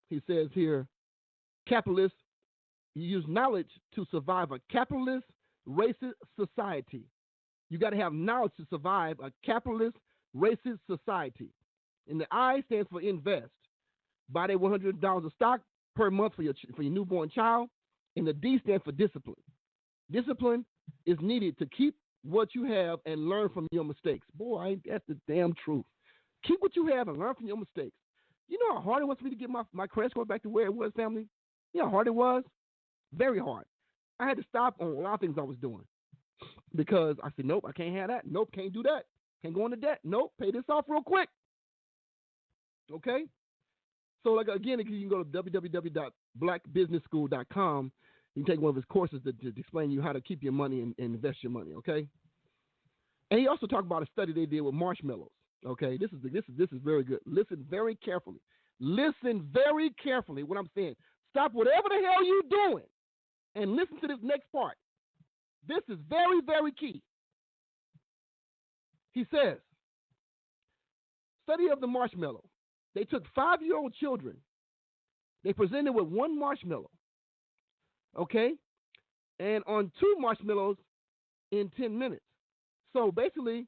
He says here, capitalist, you use knowledge to survive a capitalist, racist society. You got to have knowledge to survive a capitalist, racist society. And the I stands for invest. Buy that $100 of stock per month for your newborn child. And the D stands for discipline. Discipline is needed to keep what you have and learn from your mistakes. Boy, that's the damn truth. Keep what you have and learn from your mistakes. You know how hard it was for me to get my credit score back to where it was, family? You know how hard it was? Very hard. I had to stop on a lot of things I was doing because I said, nope, I can't have that. Nope, can't do that. Can't go into debt. Nope, pay this off real quick. Okay? So, like again, you can go to www.blackbusinessschool.com. You can take one of his courses to explain you how to keep your money and invest your money. Okay? And he also talked about a study they did with marshmallows. Okay? This is very good. Listen very carefully. Listen very carefully what I'm saying. Stop whatever the hell you're doing and listen to this next part. This is very, very key. He says, study of the marshmallow. They took 5-year-old children. They presented with one marshmallow. Okay? And on 2 marshmallows in 10 minutes. So basically,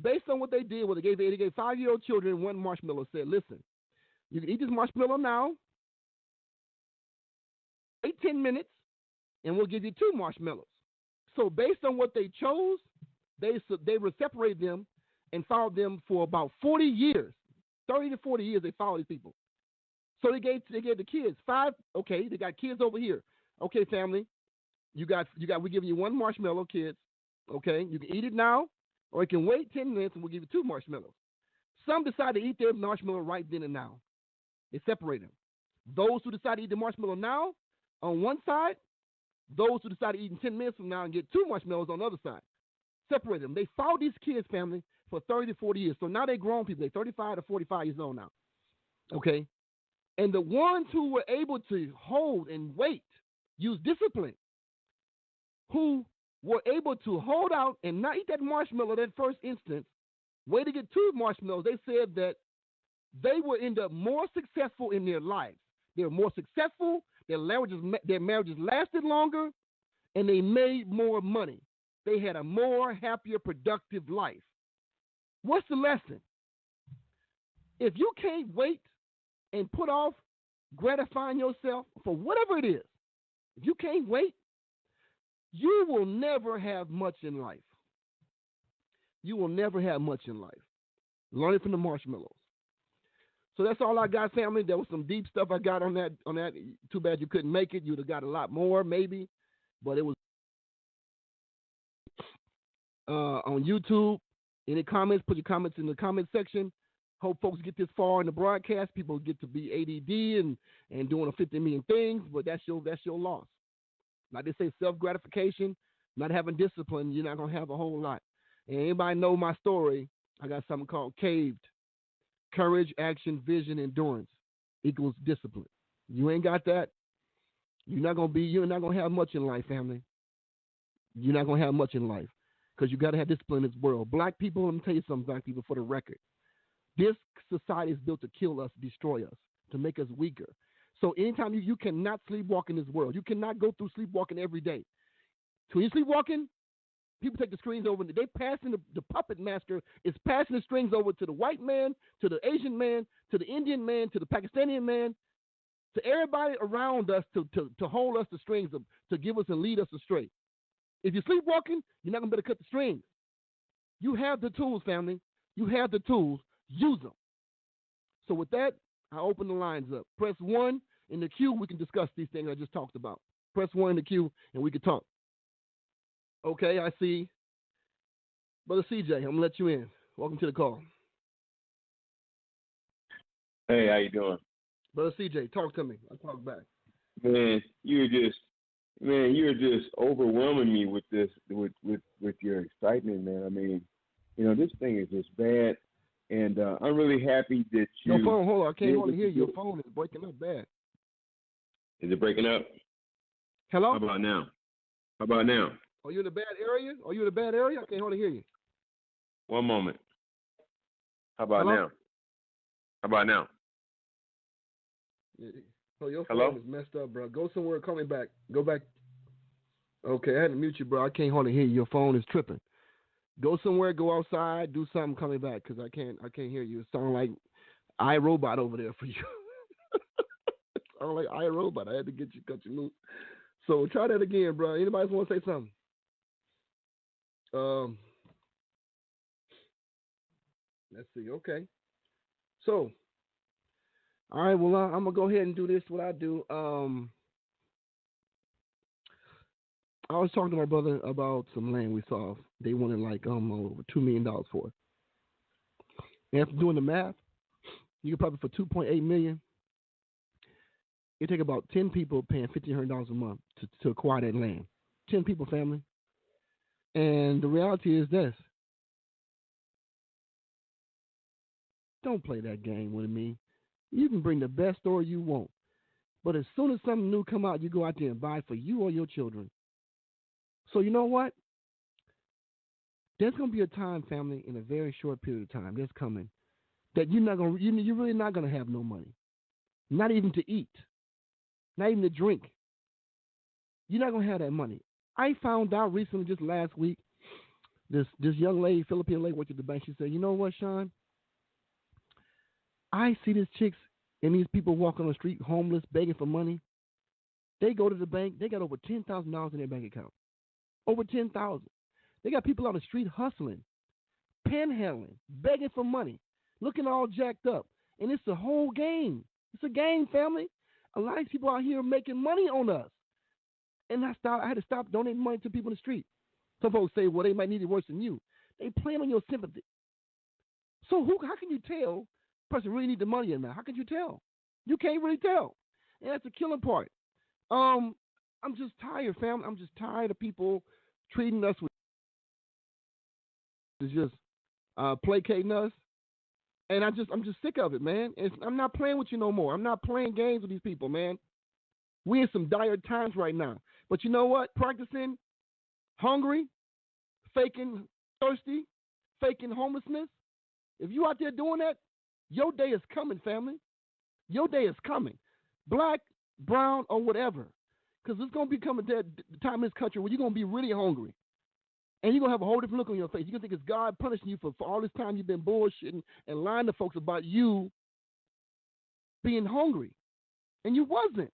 based on what they did, they gave 5-year-old children one marshmallow. Said, listen, you can eat this marshmallow now. Wait 10 minutes, and we'll give you 2 marshmallows. So based on what they chose, they separated them and followed them for about 40 years. 30 to 40 years they followed these people. So they gave the kids 5. Okay, they got kids over here. Okay, family, we're giving you 1 marshmallow, kids. Okay, you can eat it now, or you can wait 10 minutes and we'll give you 2 marshmallows. Some decide to eat their marshmallow right then and now. They separate them. Those who decide to eat the marshmallow now on one side, those who decide to eat in 10 minutes from now and get 2 marshmallows on the other side. Separate them. They followed these kids, family, for 30 to 40 years. So now they're grown people. They're 35 to 45 years old now. Okay? And the ones who were able to hold and wait, use discipline, who were able to hold out and not eat that marshmallow that first instance, wait to get 2 marshmallows, they said that they will end up more successful in their lives. They were more successful, their marriages lasted longer, and they made more money. They had a more happier, productive life. What's the lesson? If you can't wait and put off gratifying yourself for whatever it is, if you can't wait, you will never have much in life. You will never have much in life. Learn it from the marshmallows. So that's all I got, family. There was some deep stuff I got on that. Too bad you couldn't make it. You'd have got a lot more, maybe. But it was on YouTube. Any comments, put your comments in the comment section. Hope folks get this far in the broadcast. People get to be ADD and doing 50 million things, but that's your loss. Like they say, self-gratification, not having discipline, you're not going to have a whole lot. And anybody know my story, I got something called CAVED. Courage, action, vision, endurance equals discipline. You ain't got that, you're not going to have much in life, family. You're not going to have much in life because you got to have discipline in this world. Black people, let me tell you something, black people, for the record. This society is built to kill us, destroy us, to make us weaker. So anytime you cannot sleepwalk in this world. You cannot go through sleepwalking every day. So when you're sleepwalking, people take the strings over. They passing the puppet master is passing the strings over to the white man, to the Asian man, to the Indian man, to the Pakistani man, to everybody around us to hold us the strings, to give us and lead us astray. If you're sleepwalking, you're not going to be able to cut the strings. You have the tools, family. You have the tools. Use them. So with that, I open the lines up. Press 1 in the queue. We can discuss these things I just talked about. Press 1 in the queue, and we can talk. Okay, I see. Brother CJ, I'm going to let you in. Welcome to the call. Hey, how you doing? Brother CJ, talk to me. I'll talk back. Man, you're just overwhelming me with this, with your excitement, man. I mean, this thing is just bad. And I'm really happy that you... Your phone, hold on. I can't hardly hear you. Your phone is breaking up bad. Is it breaking up? Hello? How about now? Are you in a bad area? I can't hardly hear you. One moment. How about Hello? now? How about now? So your phone Hello? is messed up, bro. Go somewhere. Call me back. Go back. Okay, I had to mute you, bro. I can't hardly hear you. Your phone is tripping. Go somewhere, go outside, do something, coming back, because I can't hear you. It sounds like iRobot over there for you. It sounds like iRobot. I had to cut you loose. So try that again, bro. Anybody want to say something? Let's see. Okay. So, all right. Well, I'm gonna go ahead and do this. What I do. I was talking to my brother about some land we saw. They wanted like over $2 million for it. And after doing the math, you could probably for $2.8 million. It take about 10 people paying $1,500 a month to acquire that land. 10 people, family. And the reality is this: don't play that game with me. You can bring the best story you want, but as soon as something new come out, you go out there and buy it for you or your children. So you know what? There's going to be a time, family, in a very short period of time that's coming, that you're really not going to have no money, not even to eat, not even to drink. You're not going to have that money. I found out recently, just last week, this young lady, Filipino lady, worked at the bank. She said, "You know what, Sean? I see these chicks and these people walking on the street, homeless, begging for money. They go to the bank. They got over $10,000 in their bank account. Over 10,000. They got people on the street hustling, panhandling, begging for money, looking all jacked up. And it's a whole game. It's a game, family. A lot of people out here making money on us. And I had to stop donating money to people in the street. Some folks say, well, they might need it worse than you. They playing on your sympathy. So how can you tell a person really need the money or not? How can you tell? You can't really tell. And that's the killing part. I'm just tired, family. I'm just tired of people treating us with just placating us. And I'm just sick of it, man. I'm not playing with you no more. I'm not playing games with these people, man. We in some dire times right now. But you know what? Practicing hungry, faking thirsty, faking homelessness, if you out there doing that, your day is coming, family. Your day is coming. Black, brown, or whatever. Because it's going to be coming to the time in this country where you're going to be really hungry. And you're going to have a whole different look on your face. You're going to think it's God punishing you for all this time you've been bullshitting and lying to folks about you being hungry. And you wasn't.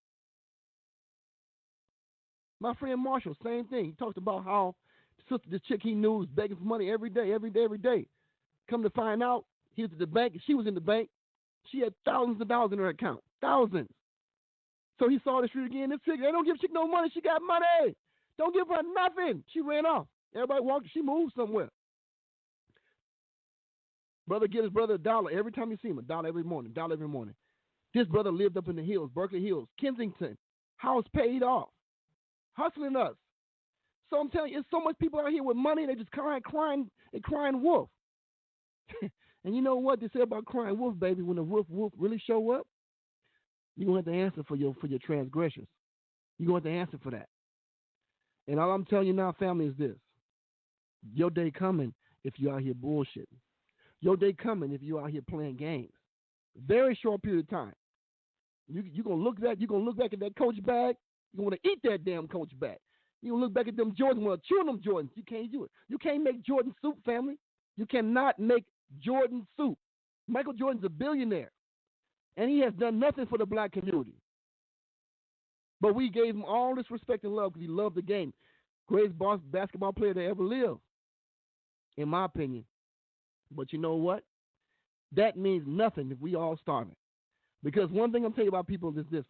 My friend Marshall, same thing. He talked about how this chick he knew was begging for money every day. Come to find out, he was at the bank, and she was in the bank. She had thousands of dollars in her account. Thousands. So he saw the street again. This chick, they don't give chick no money. She got money. Don't give her nothing. She ran off. Everybody walked. She moved somewhere. Brother get his brother $1 every time you see him. $1 every morning. $1 every morning. This brother lived up in the hills, Berkeley Hills, Kensington. House paid off. Hustling us. So I'm telling you, it's so much people out here with money, they just crying wolf. And you know what they say about crying wolf, baby? When the wolf really show up, you're going to have to answer for your transgressions. You're going to have to answer for that. And all I'm telling you now, family, is this. Your day coming if you out here bullshitting. Your day coming if you out here playing games. Very short period of time. You're going to look back at that Coach bag. You're going to eat that damn Coach bag. You're going to look back at them Jordans, want to chew on them Jordans. You can't do it. You can't make Jordan soup, family. You cannot make Jordan soup. Michael Jordan's a billionaire, and he has done nothing for the black community. But we gave him all this respect and love because he loved the game. Greatest basketball player to ever live, in my opinion. But you know what? That means nothing if we all starving. Because one thing I'm telling you about people is this.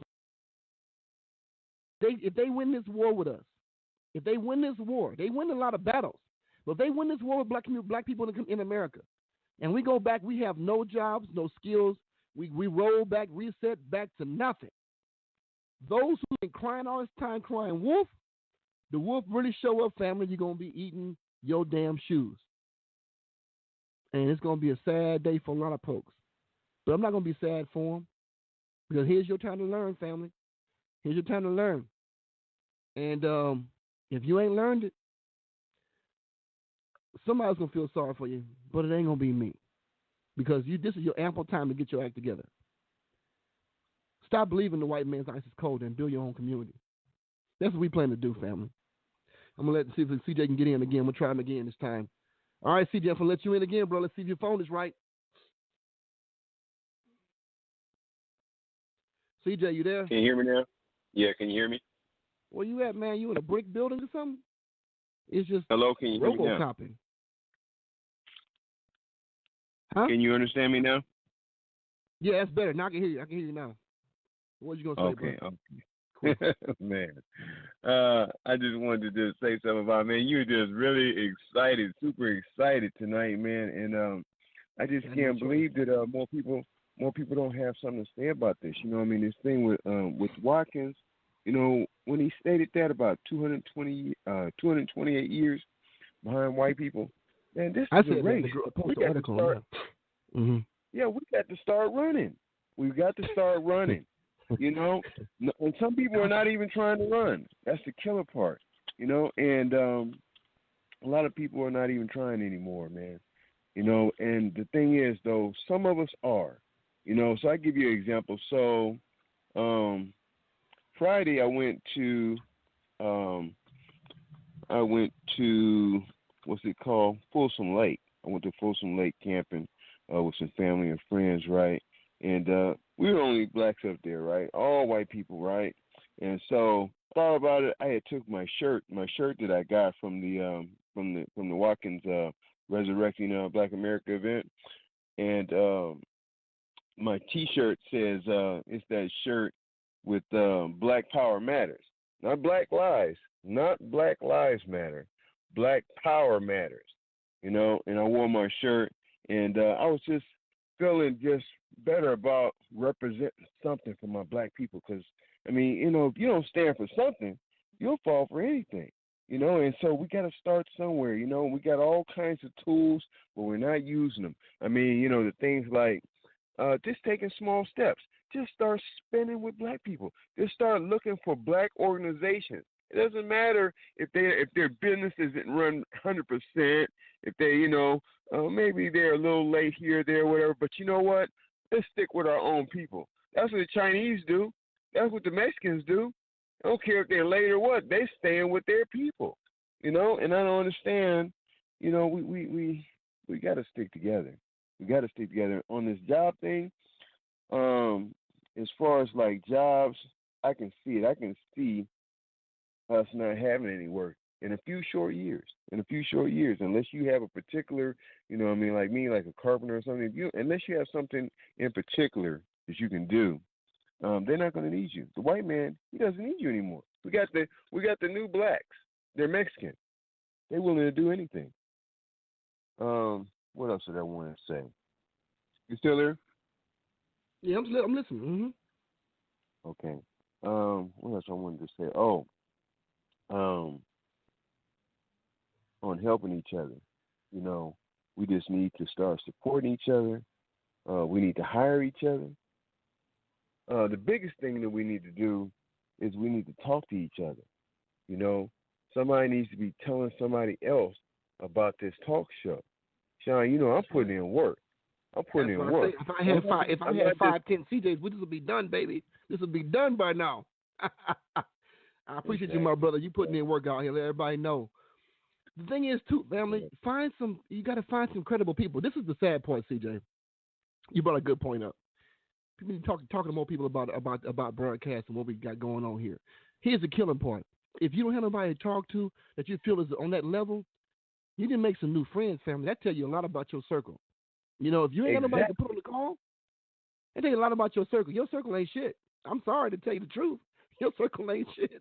If they win this war with us, if they win this war, they win a lot of battles. But if they win this war with black people in America, and we go back, we have no jobs, no skills, we roll back, reset back to nothing. Those who've been crying all this time, crying wolf, the wolf really show up, family, you're going to be eating your damn shoes. And it's going to be a sad day for a lot of folks. But I'm not going to be sad for them. Because here's your time to learn, family. Here's your time to learn. And if you ain't learned it, somebody's going to feel sorry for you, but it ain't going to be me. Because this is your ample time to get your act together. Stop believing the white man's ice is cold and build your own community. That's what we plan to do, family. I'm going to see if CJ can get in again. We'll try him again this time. All right, CJ, I'm going to let you in again, bro. Let's see if your phone is right. CJ, you there? Can you hear me now? Yeah, can you hear me? Where you at, man? You in a brick building or something? It's just hello, can you hear me now? Robo-copping. Huh? Can you understand me now? Yeah, that's better. Now I can hear you. I can hear you now. What you gonna say, bro? Okay. Cool. Man, I just wanted to just say something about, man, you're just really excited, super excited tonight, man, and I just can't believe that more people don't have something to say about this. You know what I mean? This thing with Watkins, you know, when he stated that about 228 years behind white people, man, this is a race. Yeah, we got to start running. We've got to start running. You know, and some people are not even trying to run. That's the killer part, you know, and a lot of people are not even trying anymore, man. You know, and the thing is, though, some of us are, you know, so I give you an example. So Friday I went to what's it called? Folsom Lake. I went to Folsom Lake camping with some family and friends, right? And we were only blacks up there, right? All white people, right? And so thought about it. I had took my shirt that I got from the Watkins Resurrecting Black America event, and my T-shirt says it's that shirt with Black Power Matters, not Black Lives Matter, Black Power Matters, you know. And I wore my shirt, and I was just feeling just better about representing something for my black people, because I mean, you know, if you don't stand for something, you'll fall for anything, you know. And so we got to start somewhere, you know. We got all kinds of tools, but we're not using them. I mean, you know, the things like just taking small steps. just start spending with black people. Just start looking for black organizations. It doesn't matter if their business isn't run 100%, if they, maybe they're a little late here, there, whatever. But you know what? Let's stick with our own people. That's what the Chinese do. That's what the Mexicans do. I don't care if they're late or what. They staying with their people, And I don't understand. We got to stick together. We got to stick together on this job thing. As far as like jobs, I can see it. I can see us not having any work in a few short years. Unless you have a particular, like me, like a carpenter or something. Unless you have something in particular that you can do, they're not going to need you. The white man, he doesn't need you anymore. We got the new blacks. They're Mexican. They're willing to do anything. What else did I want to say? You still there? Yeah, I'm listening. Mm-hmm. Okay. What else I wanted to say? Oh, on helping each other. We just need to start supporting each other. We need to hire each other. The biggest thing that we need to do is we need to talk to each other. Somebody needs to be telling somebody else about this talk show. Sean, I'm putting in work. I'm putting in work. If I had 5-10 CJs, this would be done, baby. This would be done by now. I appreciate you, my brother. You putting in work out here. Let everybody know. The thing is, too, family, you got to find some credible people. This is the sad part, CJ. You brought a good point up. People need to talk to more people about broadcast and what we got going on here. Here's the killing part. If you don't have nobody to talk to that you feel is on that level, you didn't make some new friends, family. That tell you a lot about your circle. If you ain't got nobody to put on the call, it tell you a lot about your circle. Your circle ain't shit. I'm sorry to tell you the truth. Your circle ain't shit.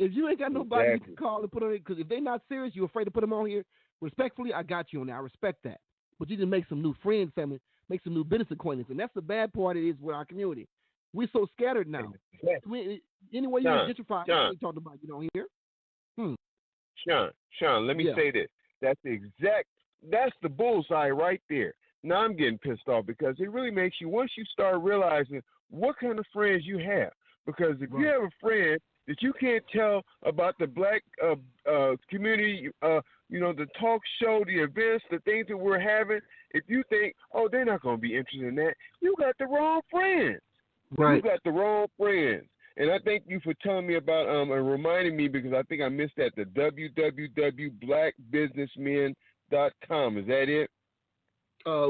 If you ain't got nobody you can call and put on it, because if they're not serious, you're afraid to put them on here. Respectfully, I got you on there. I respect that. But you didn't make some new friends, family. Make some new business acquaintances. And that's the bad part it is with our community. We're so scattered now. Any way you gentrify, we talked about you don't hear. Sean, let me say this. That's the bullseye right there. Now I'm getting pissed off because it really makes you, once you start realizing what kind of friends you have. Because if you have a friend that you can't tell about the black community, the talk show, the events, the things that we're having, if you think, oh, they're not going to be interested in that, you got the wrong friends. Right. You got the wrong friends. And I thank you for telling me about and reminding me, because I think I missed that, the www.blackbusinessmen.com. Is that it?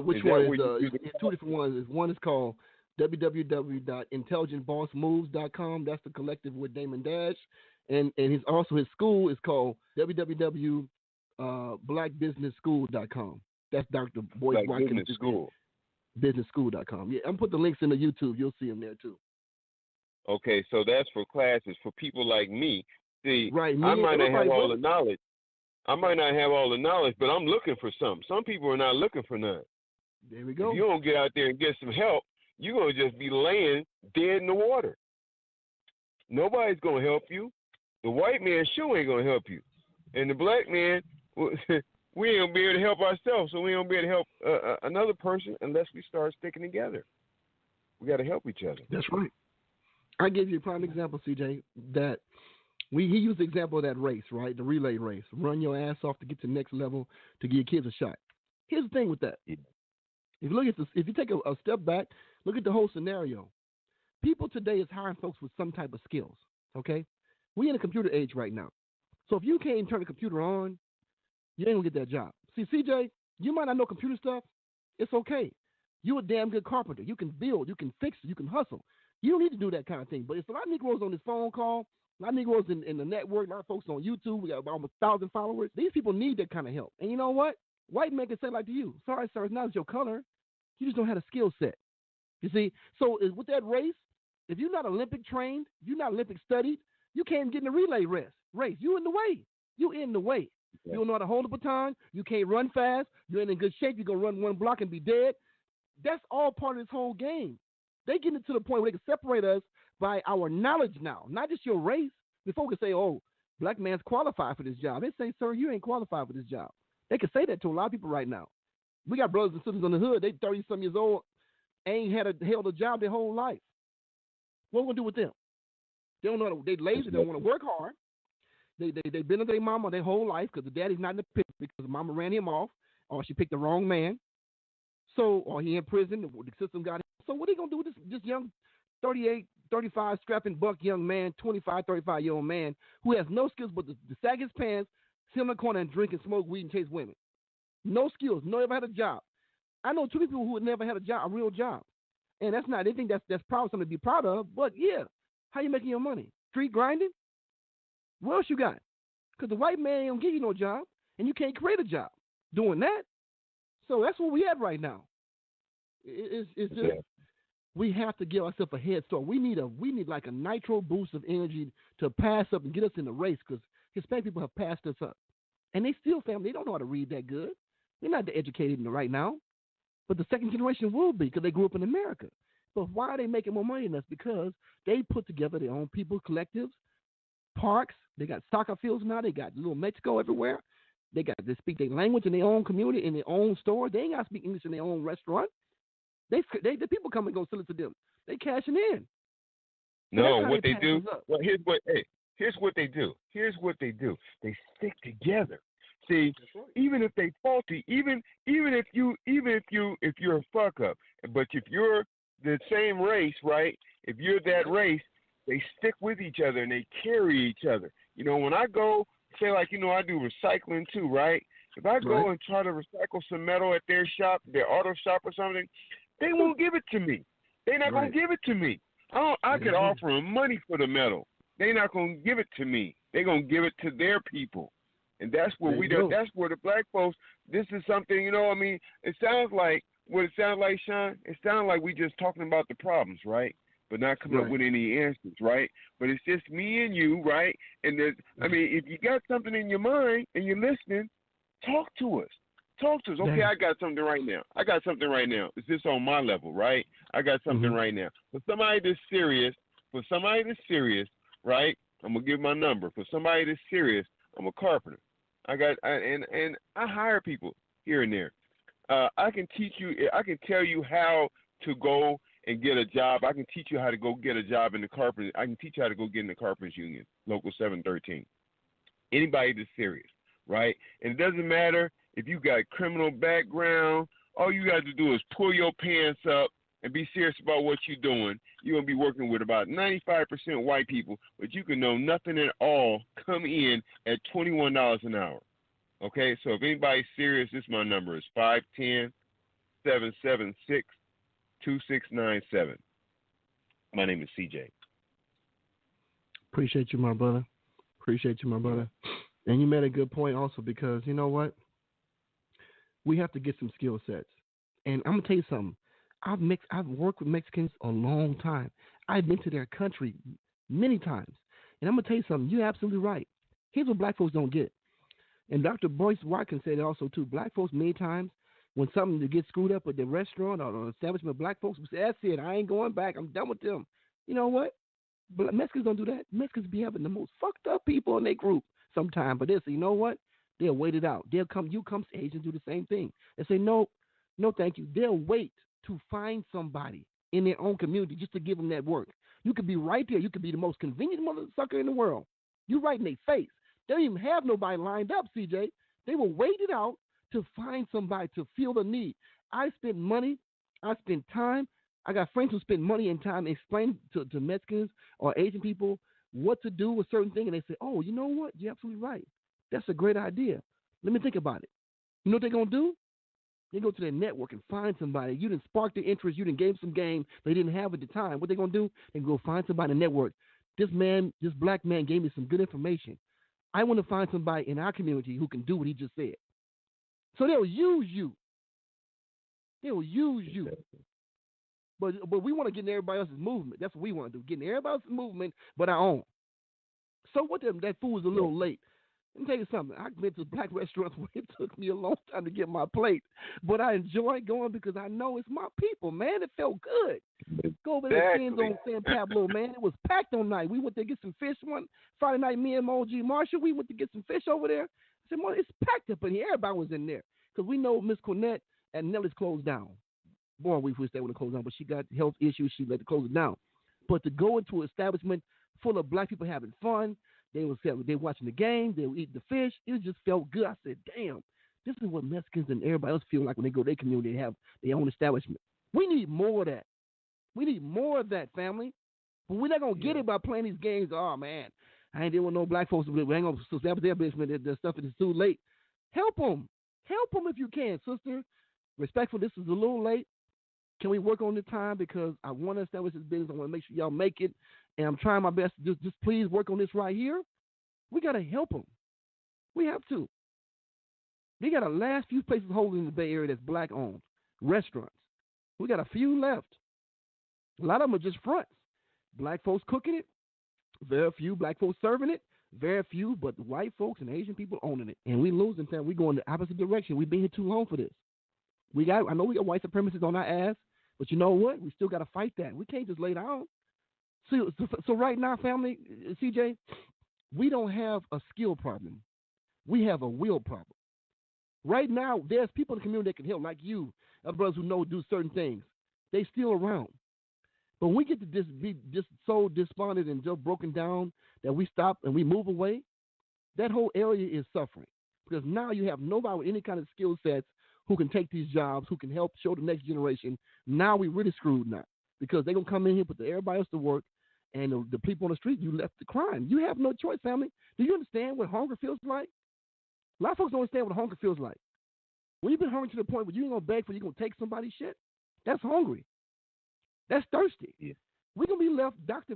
Which one is it's two different ones. One is called www.intelligentbossmoves.com. That's the collective with Damon Dash. And his school is called www.blackbusinessschool.com. That's Dr. Boyce Watkins' school. Businessschool.com. Yeah, I'm putting the links in the YouTube. You'll see them there too. Okay, so that's for classes for people like me. See, right, I might not have all the knowledge. But I'm looking for something. Some people are not looking for none. There we go. If you don't get out there and get some help, you're going to just be laying dead in the water. Nobody's going to help you. The white man sure ain't going to help you. And the black man, we ain't going to be able to help ourselves, so we ain't going to be able to help another person unless we start sticking together. We got to help each other. That's right. I give you a prime example, CJ, that he used the example of that race, right? The relay race. Run your ass off to get to the next level to give your kids a shot. Here's the thing with that. Yeah. If you look at this, if you take a step back, look at the whole scenario. People today is hiring folks with some type of skills, okay? We in a computer age right now. So if you can't turn the computer on, you ain't going to get that job. See, CJ, you might not know computer stuff. It's okay. You're a damn good carpenter. You can build. You can fix. You can hustle. You don't need to do that kind of thing. But it's a lot of Negroes on this phone call, a lot of Negroes in the network, a lot of folks on YouTube. We got almost 1,000 followers. These people need that kind of help. And you know what? White men can say like to you, sorry, sir, it's not your color. You just don't have a skill set. You see? So with that race, if you're not Olympic trained, you're not Olympic studied, you can't get in the relay race. You in the way. You in the way. Yeah. You don't know how to hold a baton. You can't run fast. You ain't in good shape. You're going to run one block and be dead. That's all part of this whole game. They get it to the point where they can separate us by our knowledge now, not just your race. Before we can say, oh, black man's qualified for this job. They say, sir, you ain't qualified for this job. They can say that to a lot of people right now. We got brothers and sisters in the hood. They 30-some years old, ain't held a job their whole life. What we gonna do with them? They don't know. They lazy. They don't want to work hard. They been with their mama their whole life because the daddy's not in the picture because the mama ran him off, or she picked the wrong man. So, or he in prison. The system got him. So what are they gonna do with this young 38, 35 strapping buck young man, 25, 35-year-old man who has no skills but to sag his pants, sit in the corner and drink and smoke weed and chase women? No skills. Never had a job. I know two people who had never had a real job, and that's not anything that's probably something to be proud of. But yeah, how you making your money? Street grinding? What else you got? Because the white man don't give you no job, and you can't create a job doing that. So that's where we at right now. It's just we have to give ourselves a head start. We need like a nitro boost of energy to pass up and get us in the race because Hispanic people have passed us up, and they still family. They don't know how to read that good. They're not educated right now, but the second generation will be because they grew up in America. But why are they making more money than us? Because they put together their own people collectives, parks. They got soccer fields now. They got little Mexico everywhere. They speak their language in their own community, in their own store. They ain't got to speak English in their own restaurant. The people come and go sell it to them. They cashing in. No, what they do. Well, here's what they do. They stick together. See, right. Even if they faulty, even if you're a fuck up, but if you're the same race, right? If you're that race, they stick with each other and they carry each other. You know, when I go, say like, you know, I do recycling too, right? If I go and try to recycle some metal at their shop, their auto shop or something, they won't give it to me. They're not gonna give it to me. I could offer them money for the metal. They're not gonna give it to me. They're gonna give it to their people. And that's where that's where the black folks, this is something, you know, I mean, it sounds like, Sean? It sounds like we just talking about the problems, right? But not coming up with any answers, right? But it's just me and you, right? And I mean, if you got something in your mind and you're listening, talk to us. Okay, I got something right now. Is this on my level, right? I got something right now. For somebody that's serious, right? I'm gonna give my number. For somebody that's serious, I'm a carpenter. And I hire people here and there. I can teach you. I can tell you how to go and get a job. I can teach you how to go get a job in the carpenter. I can teach you how to go get in the carpenters union, local 713. Anybody that's serious, right? And it doesn't matter if you got a criminal background. All you got to do is pull your pants up and be serious about what you're doing. You're going to be working with about 95% white people, but you can know nothing at all, come in at $21 an hour. Okay, so if anybody's serious, this is my number. It's 510-776-2697. My name is CJ. Appreciate you, my brother. And you made a good point also because, you know what? We have to get some skill sets. And I'm going to tell you something. I've worked with Mexicans a long time. I've been to their country many times. And I'm going to tell you something. You're absolutely right. Here's what black folks don't get. And Dr. Boyce Watkins said it also, too. Black folks, many times, when something gets screwed up at the restaurant or the establishment, black folks will say, that's it. I ain't going back. I'm done with them. You know what? But Mexicans don't do that. Mexicans be having the most fucked up people in their group sometimes. But they'll say, you know what? They'll wait it out. You come Asians do the same thing. They say, no, thank you. They'll wait to find somebody in their own community just to give them that work. You could be right there. You could be the most convenient motherfucker in the world. You right in their face. They don't even have nobody lined up, CJ. They will wait it out to find somebody to feel the need. I spend money. I spend time. I got friends who spend money and time explaining to Mexicans or Asian people what to do with certain things, and they say, oh, you know what? You're absolutely right. That's a great idea. Let me think about it. You know what they're going to do? They go to their network and find somebody. You didn't spark their interest. You didn't give them some game they didn't have at the time. What they're going to do? They go find somebody in the network. This black man gave me some good information. I want to find somebody in our community who can do what he just said. So they'll use you. But we want to get in everybody else's movement. That's what we want to do. Get in everybody else's movement but our own. So what that fool was a little late. Let me tell you something. I've been to black restaurants where it took me a long time to get my plate. But I enjoy going because I know it's my people, man. It felt good. Go over there on San Pablo, man. It was packed on night. We went to get some fish one Friday night, me and OG Marshall. We went to get some fish over there. I said, well, it's packed up in here. Everybody was in there. Because we know Miss Cornette and Nelly's closed down. Boy, we wish they would have closed down, but she got health issues. She let it close it down. But to go into an establishment full of black people having fun, they were watching the game, they were eating the fish. It just felt good. I said, damn, this is what Mexicans and everybody else feel like when they go to their community, they have their own establishment. We need more of that. We need more of that, family. But we're not going to get it by playing these games. Oh, man, I ain't dealing with no black folks. We ain't going to establish their business. Their stuff is too late. Help them. Help them if you can, sister. Respectful, this is a little late. Can we work on the time? Because I want to establish this business. I want to make sure y'all make it. And I'm trying my best to just please work on this right here. We got to help them. We have to. We got a last few places holding in the Bay Area that's black-owned. Restaurants. We got a few left. A lot of them are just fronts. Black folks cooking it. Very few black folks serving it. Very few, but the white folks and Asian people owning it. And we losing time. We going the opposite direction. We've been here too long for this. I know we got white supremacists on our ass, but you know what? We still got to fight that. We can't just lay down. So right now, family, CJ, we don't have a skill problem. We have a will problem. Right now, there's people in the community that can help, like you, brothers who know do certain things. They still around. But we get to be just so despondent and just broken down that we stop and we move away. That whole area is suffering because now you have nobody with any kind of skill sets who can take these jobs, who can help show the next generation. Now we really screwed now because they're going to come in here, put everybody else to work, and the people on the street, you left the crime. You have no choice, family. Do you understand what hunger feels like? A lot of folks don't understand what hunger feels like. When you've been hungry to the point where you ain't going to beg for, you're going to take somebody's shit, that's hungry. That's thirsty. Yeah. We're going to be left, Dr.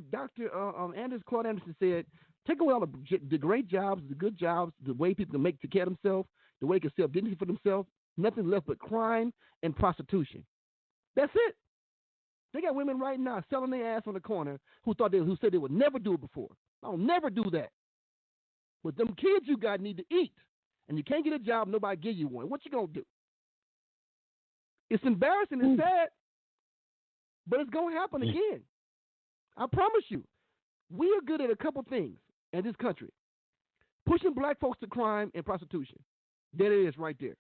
Claude Anderson said, take away all the great jobs, the good jobs, the way people can take care of themselves, the way they can self dignity for themselves, nothing left but crime and prostitution. That's it. They got women right now selling their ass on the corner who said they would never do it before. I'll never do that. But them kids you got need to eat. And you can't get a job, nobody give you one. What you going to do? It's embarrassing and sad, but it's going to happen again. I promise you. We are good at a couple things in this country. Pushing black folks to crime and prostitution. There it is right there.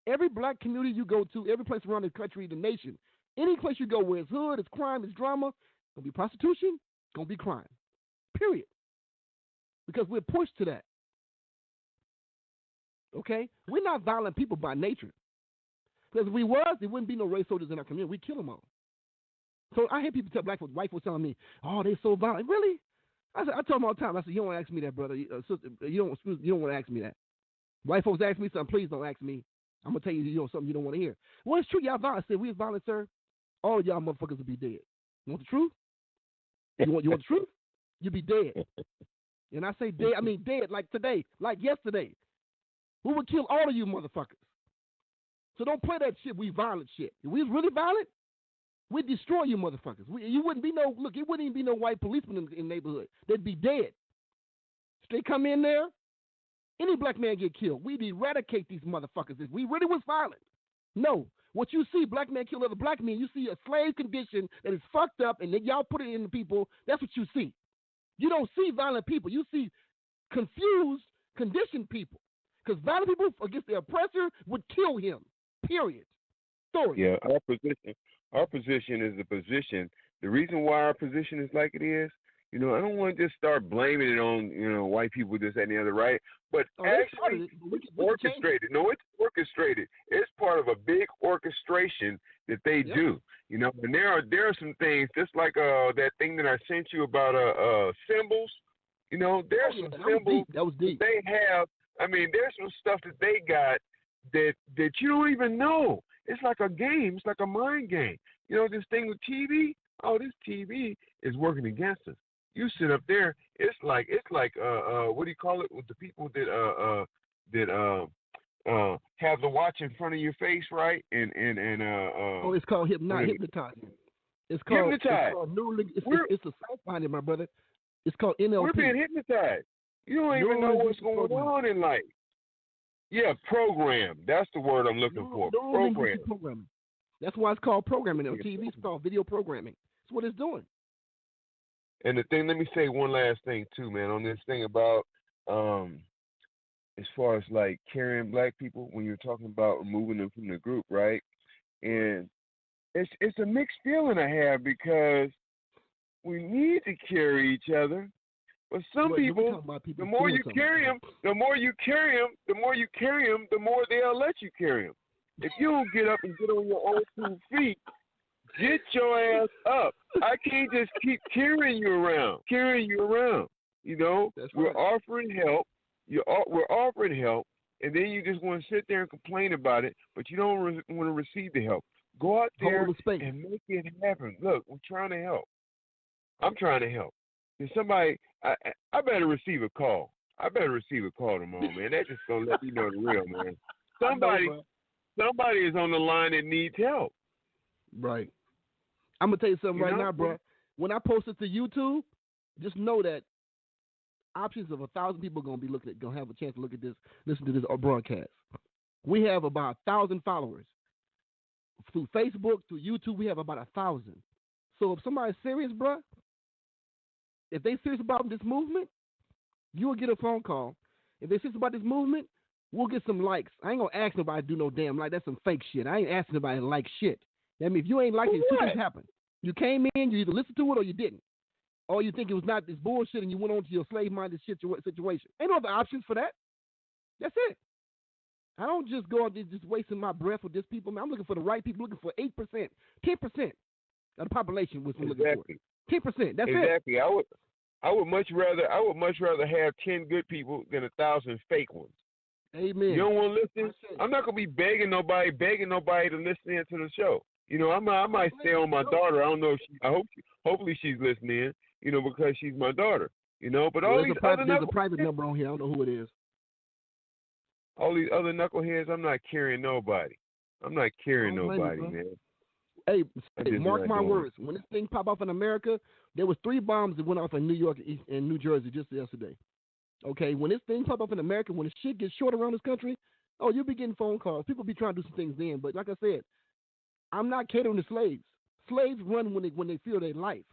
Every black community you go to, every place around the country, the nation, any place you go where it's hood, it's crime, it's drama, it's going to be prostitution, it's going to be crime. Period. Because we're pushed to that. Okay? We're not violent people by nature. Because if we was, there wouldn't be no race soldiers in our community. We'd kill them all. So I hear people tell black folks, white folks telling me, oh, they're so violent. Really? I tell them all the time, I said, you don't ask me that, brother. Sister, you don't want to ask me that. White folks ask me something, please don't ask me. I'm going to tell you, something you don't want to hear. Well, it's true, y'all violent. I said, we was violent, sir. All of y'all motherfuckers would be dead. You want the truth? You want the truth? You'd be dead. And I say dead, I mean dead like today, like yesterday. We would kill all of you motherfuckers. So don't play that shit, we violent shit. If we was really violent, we'd destroy you motherfuckers. It wouldn't even be no white policemen in the neighborhood. They'd be dead. If they come in there, any black man get killed. We'd eradicate these motherfuckers if we really was violent. No. What you see, black men kill other black men, you see a slave condition that is fucked up and then y'all put it in the people. That's what you see. You don't see violent people. You see confused, conditioned people. Because violent people against the oppressor would kill him. Period. Story. Yeah, our position is the position. The reason why our position is like it is, I don't want to just start blaming it on, white people, this, that, and the other, right? But actually, it's orchestrated. No, it's orchestrated. It's part of a big orchestration that they do. And there are some things, just like that thing that I sent you about symbols. There's some symbols that they have. I mean, there's some stuff that they got that you don't even know. It's like a game. It's like a mind game. This thing with TV. Oh, this TV is working against us. You sit up there. It's like what do you call it with the people that have the watch in front of your face, right? It's called hypnotizing. It's called hypnotized. It's a science behind it, my brother. It's called NLP. We're being hypnotized. You don't even know what's going on in life. Yeah, program. That's the word I'm looking for. Programming. That's why it's called programming on TV. It's called video programming. That's what it's doing. And the thing, let me say one last thing too, man, on this thing about as far as like carrying black people when you're talking about removing them from the group, right? And it's a mixed feeling I have because We need to carry each other. But some people, the more you carry them, the more they'll let you carry them. If you don't get up and get on your own 2 feet, get your ass up. I can't just keep carrying you around. You know, we're offering help. We're offering help, and then you just want to sit there and complain about it, but you don't want to receive the help. Go out there and make it happen. Look, we're trying to help. I'm trying to help. If somebody, I better receive a call. Tomorrow, man. That's just gonna let you know the real, man. Somebody is on the line that needs help. Right. I'm gonna tell you something right now, bro. When I post it to YouTube, just know that options of 1,000 people gonna have a chance to look at this, listen to this broadcast. We have about 1,000 followers through Facebook, through YouTube. We have about 1,000. So if somebody's serious, bro, if they serious about this movement, you will get a phone call. If they serious about this movement, we'll get some likes. I ain't gonna ask nobody to do no damn like. That's some fake shit. I ain't asking nobody to like shit. I mean, if you ain't like it, two things happen. You came in, you either listened to it or you didn't. Or you think it was not this bullshit and you went on to your slave-minded situation. Ain't no other options for that. That's it. I don't just go out there just wasting my breath with this people. Man, I'm looking for the right people, looking for 8%, 10% of the population was looking for. 10%. That's it. Exactly. I would much rather have 10 good people than 1,000 fake ones. Amen. You don't want to listen? I'm not gonna be begging nobody to listen in to the show. You know, I might stay on my daughter. I don't know. Hopefully she's listening. You know, because she's my daughter. You know, but all these there's a private number on here. I don't know who it is. All these other knuckleheads, I'm not carrying nobody. Man. Hey, mark my words. When this thing pop off in America, there was 3 bombs that went off in New York and New Jersey just yesterday. Okay, when this thing pop up in America, when the shit gets short around this country, you'll be getting phone calls. People be trying to do some things then. But like I said, I'm not catering to slaves. Slaves run when they feel their life.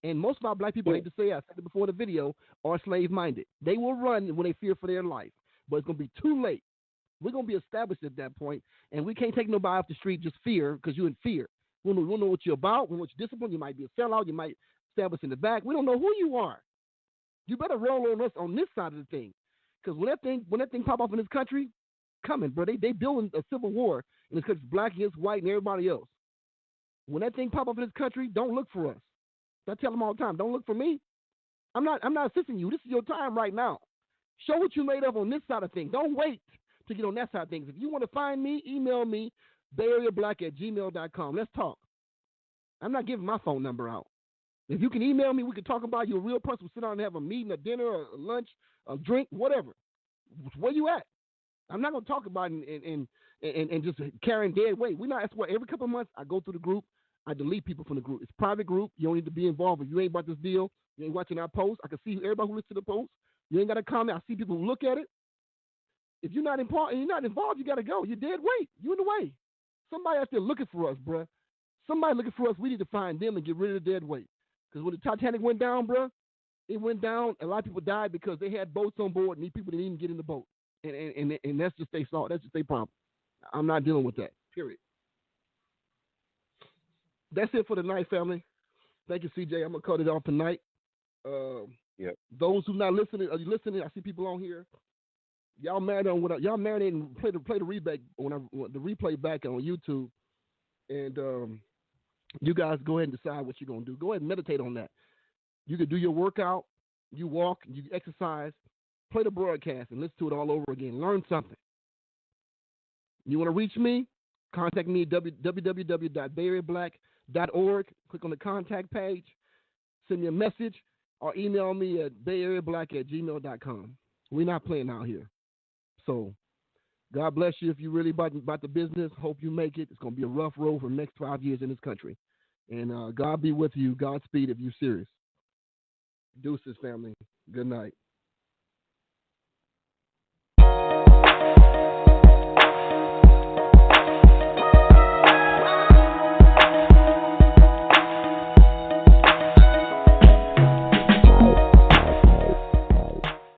And most of our black people, I hate to say, I said it before in the video, are slave-minded. They will run when they fear for their life. But it's going to be too late. We're going to be established at that point, and we can't take nobody off the street just fear because you're in fear. We don't know what you're about. We don't know what your discipline. You might be a sellout. You might stab us in the back. We don't know who you are. You better roll on us on this side of the thing, because when that thing pop off in this country, coming, bro. They building a civil war in this country, black against white and everybody else. When that thing pop up in this country, don't look for us. I tell them all the time, don't look for me. I'm not assisting you. This is your time right now. Show what you made of on this side of things. Don't wait to get on that side of things. If you want to find me, email me, bayareablack@gmail.com. Let's talk. I'm not giving my phone number out. If you can email me, we can talk about you. A real person will sit down and have a meeting, a dinner, a lunch, a drink, whatever. Where you at? I'm not going to talk about it and just carrying dead weight. That's why every couple of months I go through the group. I delete people from the group. It's a private group. You don't need to be involved. If you ain't about this deal, you ain't watching our posts. I can see everybody who listens to the post. You ain't got to comment. I see people who look at it. If you're not involved, you got to go. You're dead weight. You're in the way. Somebody out there looking for us, bruh. Somebody looking for us. We need to find them and get rid of the dead weight. Because when the Titanic went down, bruh, it went down. A lot of people died because they had boats on board and these people didn't even get in the boat. And that's just their fault. That's just their problem. I'm not dealing with that. Period. That's it for tonight, family. Thank you, CJ. I'm gonna cut it off tonight. Those who not listening, are you listening? I see people on here. Y'all marinate and play the replay the replay back on YouTube, and you guys go ahead and decide what you're gonna do. Go ahead and meditate on that. You can do your workout, you walk, you exercise, play the broadcast, and listen to it all over again. Learn something. You want to reach me? Contact me at www.bayareablack.org. Click on the contact page. Send me a message or email me at bayareablack@gmail.com. We're not playing out here. So, God bless you if you're really about the business. Hope you make it. It's going to be a rough road for the next 5 years in this country. And God be with you. Godspeed if you're serious. Deuces, family. Good night.